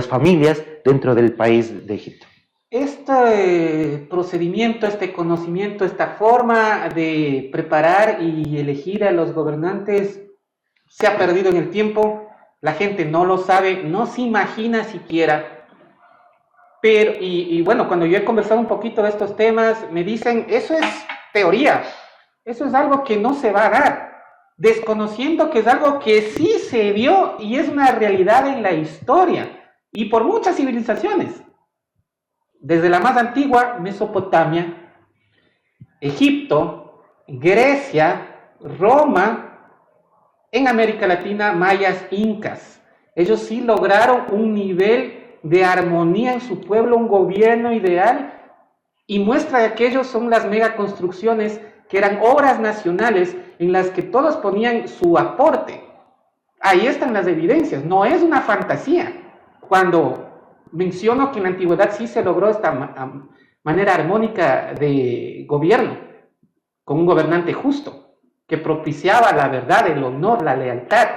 familias dentro del país de Egipto. Este procedimiento, este conocimiento, esta forma de preparar y elegir a los gobernantes se ha perdido en el tiempo. La gente no lo sabe, no se imagina siquiera. Pero, y bueno, cuando yo he conversado un poquito de estos temas, me dicen, eso es teoría, eso es algo que no se va a dar, desconociendo que es algo que sí se dio y es una realidad en la historia y por muchas civilizaciones, desde la más antigua, Mesopotamia, Egipto, Grecia, Roma, en América Latina, mayas, incas. Ellos sí lograron un nivel de armonía en su pueblo, un gobierno ideal, y muestra de que ellos son las megaconstrucciones que eran obras nacionales en las que todos ponían su aporte. Ahí están las evidencias, no es una fantasía. Cuando menciono que en la antigüedad sí se logró esta manera armónica de gobierno, con un gobernante justo, que propiciaba la verdad, el honor, la lealtad.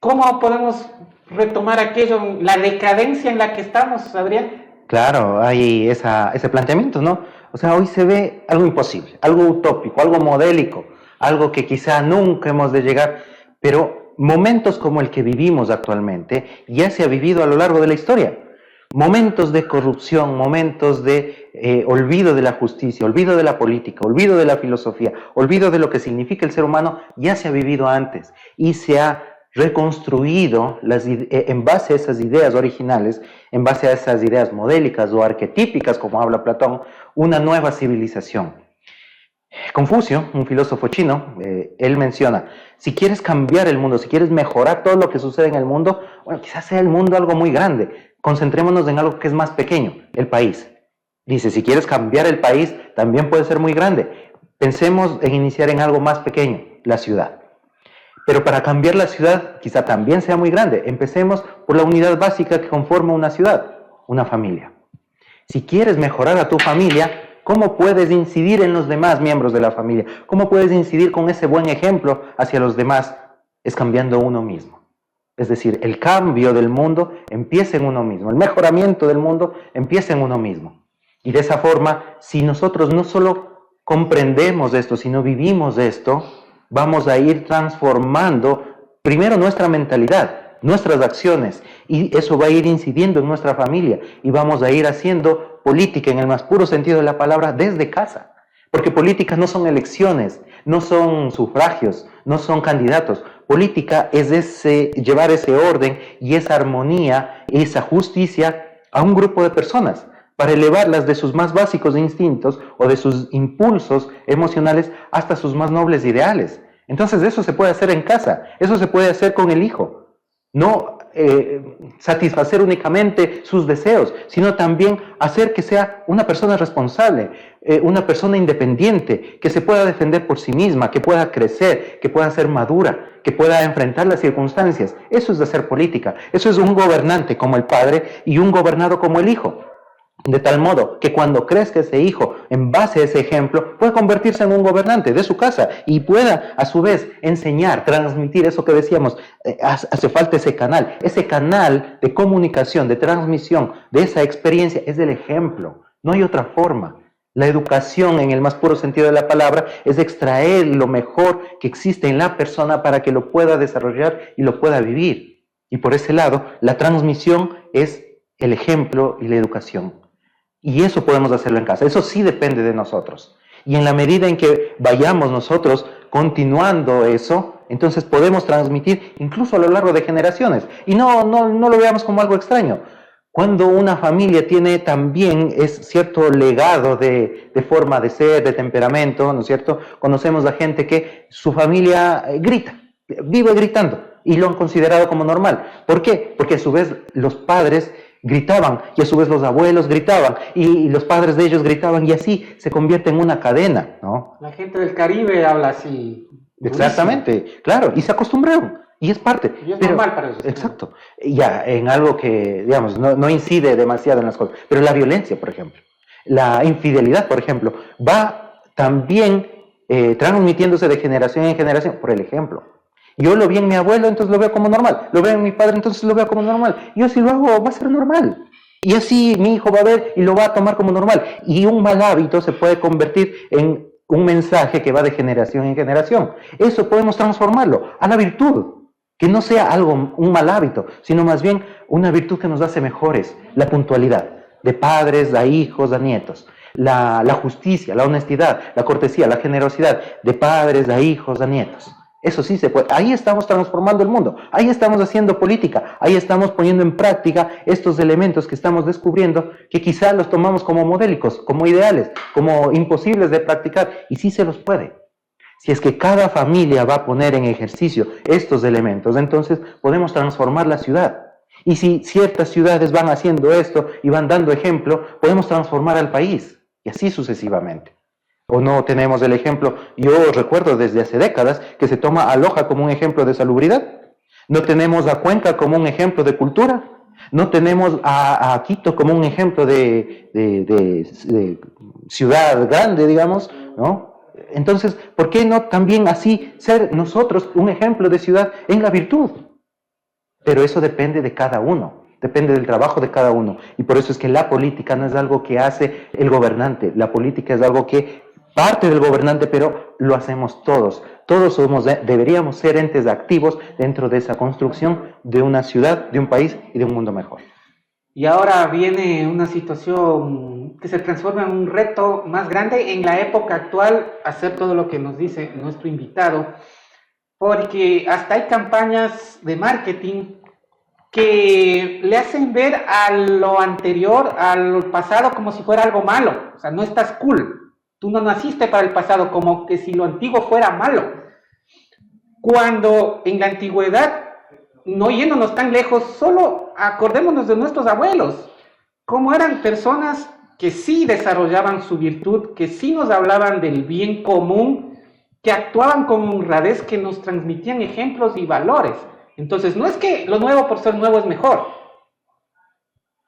¿Cómo podemos retomar aquello, la decadencia en la que estamos, Adrián? Claro, hay ese planteamiento, ¿no? O sea, hoy se ve algo imposible, algo utópico, algo modélico, algo que quizá nunca hemos de llegar, pero momentos como el que vivimos actualmente ya se ha vivido a lo largo de la historia. Momentos de corrupción, momentos de olvido de la justicia, olvido de la política, olvido de la filosofía, olvido de lo que significa el ser humano, ya se ha vivido antes y se ha reconstruido en base a esas ideas originales, en base a esas ideas modélicas o arquetípicas, como habla Platón, una nueva civilización. Confucio, un filósofo chino, él menciona, si quieres cambiar el mundo, si quieres mejorar todo lo que sucede en el mundo, bueno, quizás sea el mundo algo muy grande, concentrémonos en algo que es más pequeño, el país. Dice, si quieres cambiar el país, también puede ser muy grande. Pensemos en iniciar en algo más pequeño, la ciudad. Pero para cambiar la ciudad, quizá también sea muy grande. Empecemos por la unidad básica que conforma una ciudad, una familia. Si quieres mejorar a tu familia, ¿cómo puedes incidir en los demás miembros de la familia? ¿Cómo puedes incidir con ese buen ejemplo hacia los demás? Es cambiando uno mismo. Es decir, el cambio del mundo empieza en uno mismo. El mejoramiento del mundo empieza en uno mismo. Y de esa forma, si nosotros no solo comprendemos esto, sino vivimos esto, vamos a ir transformando primero nuestra mentalidad, nuestras acciones, y eso va a ir incidiendo en nuestra familia, y vamos a ir haciendo política en el más puro sentido de la palabra desde casa, porque política no son elecciones, no son sufragios, no son candidatos. Política es llevar ese orden y esa armonía, esa justicia a un grupo de personas, para elevarlas de sus más básicos instintos o de sus impulsos emocionales hasta sus más nobles ideales. Entonces eso se puede hacer en casa, eso se puede hacer con el hijo. No satisfacer únicamente sus deseos, sino también hacer que sea una persona responsable, una persona independiente, que se pueda defender por sí misma, que pueda crecer, que pueda ser madura, que pueda enfrentar las circunstancias. Eso es hacer política, eso es un gobernante como el padre y un gobernado como el hijo. De tal modo que cuando crezca ese hijo, en base a ese ejemplo, pueda convertirse en un gobernante de su casa y pueda a su vez enseñar, transmitir eso que decíamos, hace falta ese canal de comunicación, de transmisión de esa experiencia, es el ejemplo, no hay otra forma. La educación en el más puro sentido de la palabra es extraer lo mejor que existe en la persona para que lo pueda desarrollar y lo pueda vivir. Y por ese lado, la transmisión es el ejemplo y la educación. Y eso podemos hacerlo en casa, eso sí depende de nosotros. Y en la medida en que vayamos nosotros continuando eso, entonces podemos transmitir incluso a lo largo de generaciones. Y no lo veamos como algo extraño. Cuando una familia tiene también cierto legado de forma de ser, de temperamento, ¿no es cierto? Conocemos a gente que su familia grita, vive gritando. y lo han considerado como normal. ¿Por qué? Porque a su vez los padres gritaban y a su vez los abuelos gritaban y los padres de ellos gritaban y así se convierte en una cadena, ¿no? La gente del Caribe habla así. Exactamente, durísimo. claro, y se acostumbraron y es parte. Y es normal para ellos. Exacto, ya en algo que, digamos, no incide demasiado en las cosas, pero la violencia, por ejemplo, la infidelidad, por ejemplo, va también transmitiéndose de generación en generación, por el ejemplo. Yo lo vi en mi abuelo, entonces lo veo como normal. Lo veo en mi padre, entonces lo veo como normal. Yo si lo hago, va a ser normal. Y así mi hijo va a ver y lo va a tomar como normal. Y un mal hábito se puede convertir en un mensaje que va de generación en generación. Eso podemos transformarlo a la virtud. Que no sea algo, un mal hábito, sino más bien una virtud que nos hace mejores. La puntualidad, de padres a hijos, a nietos. La justicia, la honestidad, la cortesía, la generosidad, de padres a hijos, a nietos. Eso sí se puede. Ahí estamos transformando el mundo. Ahí estamos haciendo política. Ahí estamos poniendo en práctica estos elementos que estamos descubriendo, que quizás los tomamos como modélicos, como ideales, como imposibles de practicar. Y sí se los puede. Si es que cada familia va a poner en ejercicio estos elementos, entonces podemos transformar la ciudad. Y si ciertas ciudades van haciendo esto y van dando ejemplo, podemos transformar al país. Y así sucesivamente. O no tenemos el ejemplo, yo recuerdo desde hace décadas que se toma a Loja como un ejemplo de salubridad. No tenemos a Cuenca como un ejemplo de cultura. No tenemos a Quito como un ejemplo de ciudad grande, digamos, ¿no? Entonces, ¿por qué no también así ser nosotros un ejemplo de ciudad en la virtud? Pero eso depende de cada uno. Depende del trabajo de cada uno. Y por eso es que la política no es algo que hace el gobernante. La política es algo que parte del gobernante, pero lo hacemos todos. Todos deberíamos ser entes activos dentro de esa construcción de una ciudad, de un país y de un mundo mejor. Y ahora viene una situación que se transforma en un reto más grande en la época actual, hacer todo lo que nos dice nuestro invitado, porque hasta hay campañas de marketing que le hacen ver a lo anterior, al pasado, como si fuera algo malo. O sea, no estás cool. Tú no naciste para el pasado, como que si lo antiguo fuera malo. Cuando en la antigüedad, no yéndonos tan lejos, solo acordémonos de nuestros abuelos, cómo eran personas que sí desarrollaban su virtud, que sí nos hablaban del bien común, que actuaban con honradez, que nos transmitían ejemplos y valores. Entonces, no es que lo nuevo por ser nuevo es mejor.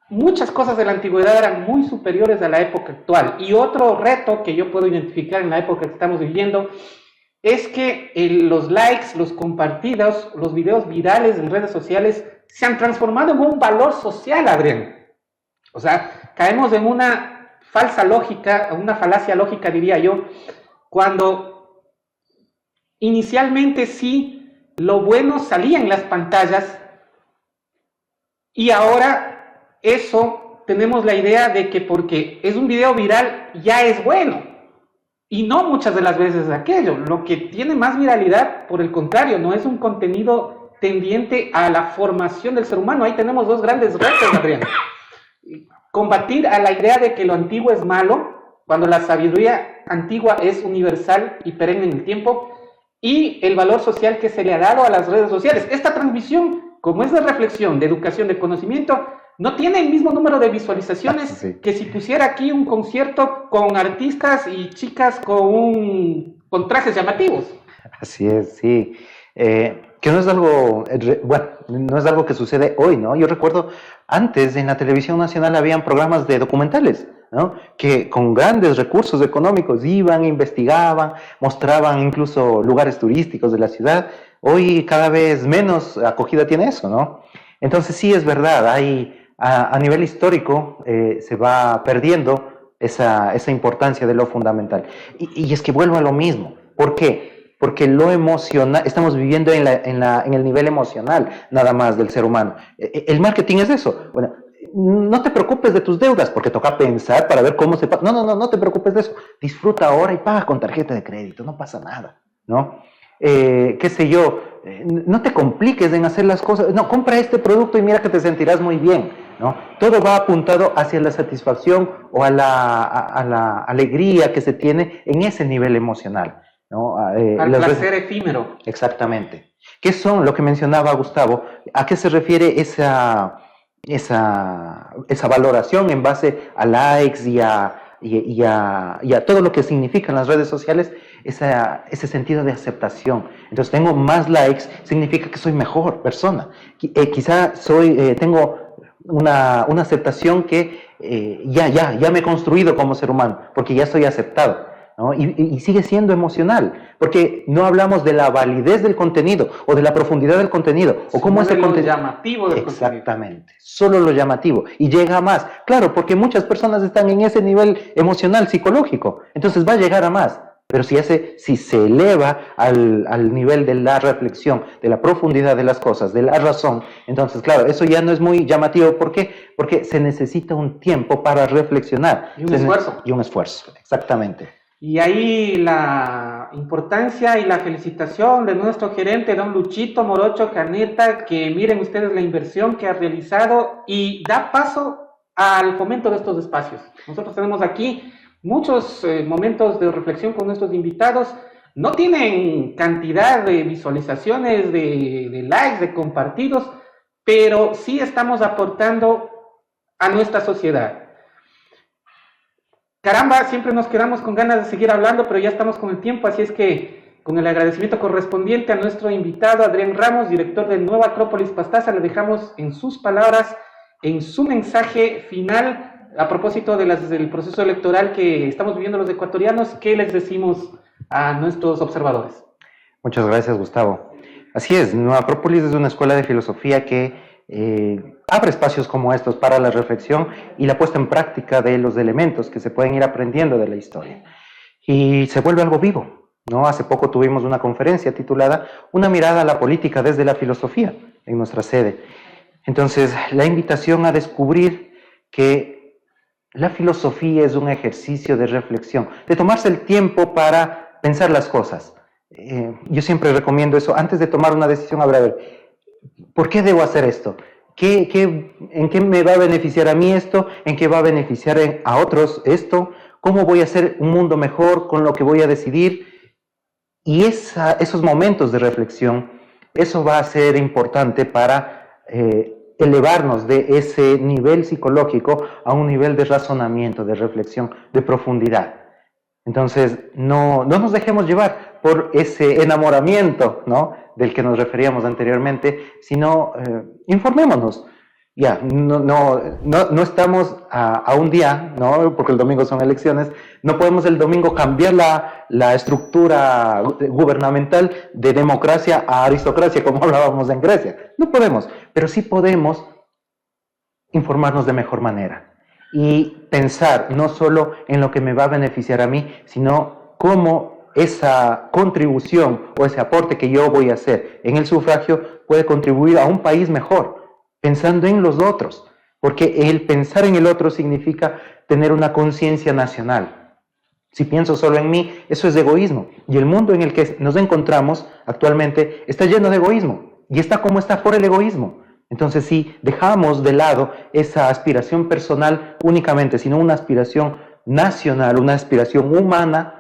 Muchas cosas de la antigüedad eran muy superiores a la época actual. Y otro reto que yo puedo identificar en la época que estamos viviendo es que los likes, los compartidos, los videos virales en redes sociales se han transformado en un valor social, Adrián. O sea, caemos en una falsa lógica, una falacia lógica, diría yo, cuando inicialmente sí lo bueno salía en las pantallas y ahora eso tenemos la idea de que porque es un video viral ya es bueno. Y no muchas de las veces aquello. Lo que tiene más viralidad, por el contrario, no es un contenido tendiente a la formación del ser humano. Ahí tenemos dos grandes retos, Adrián. Combatir a la idea de que lo antiguo es malo, cuando la sabiduría antigua es universal y perenne en el tiempo, y el valor social que se le ha dado a las redes sociales. Esta transmisión, como es de reflexión, de educación, de conocimiento, no tiene el mismo número de visualizaciones que si pusiera aquí un concierto con artistas y chicas con trajes llamativos. Así es, sí. Que no es algo, bueno, no es algo que sucede hoy, ¿no? Yo recuerdo antes en la televisión nacional habían programas de documentales, ¿no? Que con grandes recursos económicos iban, investigaban, mostraban incluso lugares turísticos de la ciudad. Hoy cada vez menos acogida tiene eso, ¿no? Entonces sí es verdad, a nivel histórico se va perdiendo esa importancia de lo fundamental. Y es que vuelvo a lo mismo. ¿Por qué? Porque lo emocional, estamos viviendo en el nivel emocional nada más del ser humano. El marketing es eso. Bueno, no te preocupes de tus deudas, porque toca pensar para ver cómo se paga. No te preocupes de eso. Disfruta ahora y paga con tarjeta de crédito, no pasa nada, ¿no? Qué sé yo, no te compliques en hacer las cosas. No, compra este producto y mira que te sentirás muy bien, ¿no? Todo va apuntado hacia la satisfacción o a la alegría que se tiene en ese nivel emocional, ¿no? Al placer efímero. Exactamente. ¿Qué son lo que mencionaba Gustavo? ¿A qué se refiere esa valoración en base a likes y a todo lo que significan las redes sociales? Ese sentido de aceptación. Entonces, tengo más likes, significa que soy mejor persona. Quizá tengo una aceptación que ya me he construido como ser humano, porque ya estoy aceptado, ¿no? Y sigue siendo emocional, porque no hablamos de la validez del contenido o de la profundidad del contenido, o cómo es el contenido. Llamativo del Exactamente, contenido. Solo lo llamativo, y llega a más. Claro, porque muchas personas están en ese nivel emocional, psicológico, entonces va a llegar a más. Pero si se eleva al nivel de la reflexión, de la profundidad de las cosas, de la razón, entonces, claro, eso ya no es muy llamativo. ¿Por qué? Porque se necesita un tiempo para reflexionar. Y un esfuerzo. Y un esfuerzo, exactamente. Y ahí la importancia y la felicitación de nuestro gerente, don Luchito Morocho Caneta, que miren ustedes la inversión que ha realizado y da paso al fomento de estos espacios. Nosotros tenemos aquí muchos momentos de reflexión con nuestros invitados. No tienen cantidad de visualizaciones, de likes, de compartidos, pero sí estamos aportando a nuestra sociedad. Caramba, siempre nos quedamos con ganas de seguir hablando, pero ya estamos con el tiempo, así es que con el agradecimiento correspondiente a nuestro invitado Adrián Ramos, director de Nueva Acrópolis Pastaza, le dejamos en sus palabras, en su mensaje final, a propósito del proceso electoral que estamos viviendo los ecuatorianos. ¿Qué les decimos a nuestros observadores? Muchas gracias, Gustavo. Así es, Nueva Acrópolis es una escuela de filosofía que abre espacios como estos para la reflexión y la puesta en práctica de los elementos que se pueden ir aprendiendo de la historia. Y se vuelve algo vivo, ¿no? Hace poco tuvimos una conferencia titulada Una mirada a la política desde la filosofía en nuestra sede. Entonces, la invitación a descubrir que la filosofía es un ejercicio de reflexión, de tomarse el tiempo para pensar las cosas. Yo siempre recomiendo eso. Antes de tomar una decisión, a ver, ¿por qué debo hacer esto? ¿En qué me va a beneficiar a mí esto? ¿En qué va a beneficiar a otros esto? ¿Cómo voy a hacer un mundo mejor con lo que voy a decidir? Y esos momentos de reflexión, eso va a ser importante para elevarnos de ese nivel psicológico a un nivel de razonamiento, de reflexión, de profundidad. Entonces, no nos dejemos llevar por ese enamoramiento, ¿no?, del que nos referíamos anteriormente, sino informémonos. Ya, no estamos a un día, ¿no?, porque el domingo son elecciones, no podemos el domingo cambiar la estructura gubernamental de democracia a aristocracia, como hablábamos en Grecia. No podemos, pero sí podemos informarnos de mejor manera y pensar no solo en lo que me va a beneficiar a mí, sino cómo esa contribución o ese aporte que yo voy a hacer en el sufragio puede contribuir a un país mejor, pensando en los otros, porque el pensar en el otro significa tener una conciencia nacional. Si pienso solo en mí, eso es egoísmo, y el mundo en el que nos encontramos actualmente está lleno de egoísmo, y está como está por el egoísmo. Entonces, si dejamos de lado esa aspiración personal únicamente, sino una aspiración nacional, una aspiración humana,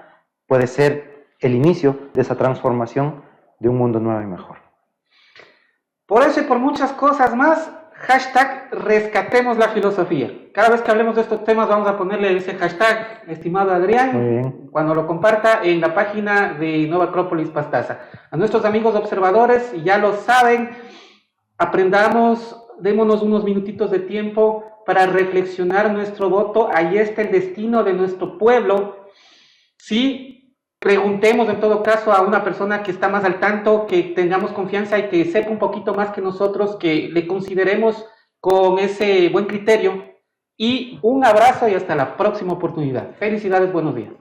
puede ser el inicio de esa transformación de un mundo nuevo y mejor. Por eso y por muchas cosas más, hashtag rescatemos la filosofía. Cada vez que hablemos de estos temas vamos a ponerle ese hashtag, estimado Adrián. Muy bien. Cuando lo comparta en la página de Nueva Acrópolis Pastaza. A nuestros amigos observadores, ya lo saben, aprendamos, démonos unos minutitos de tiempo para reflexionar nuestro voto. Ahí está el destino de nuestro pueblo. Sí, preguntemos en todo caso a una persona que está más al tanto, que tengamos confianza y que sepa un poquito más que nosotros, que le consideremos con ese buen criterio. Y un abrazo y hasta la próxima oportunidad. Felicidades, buenos días.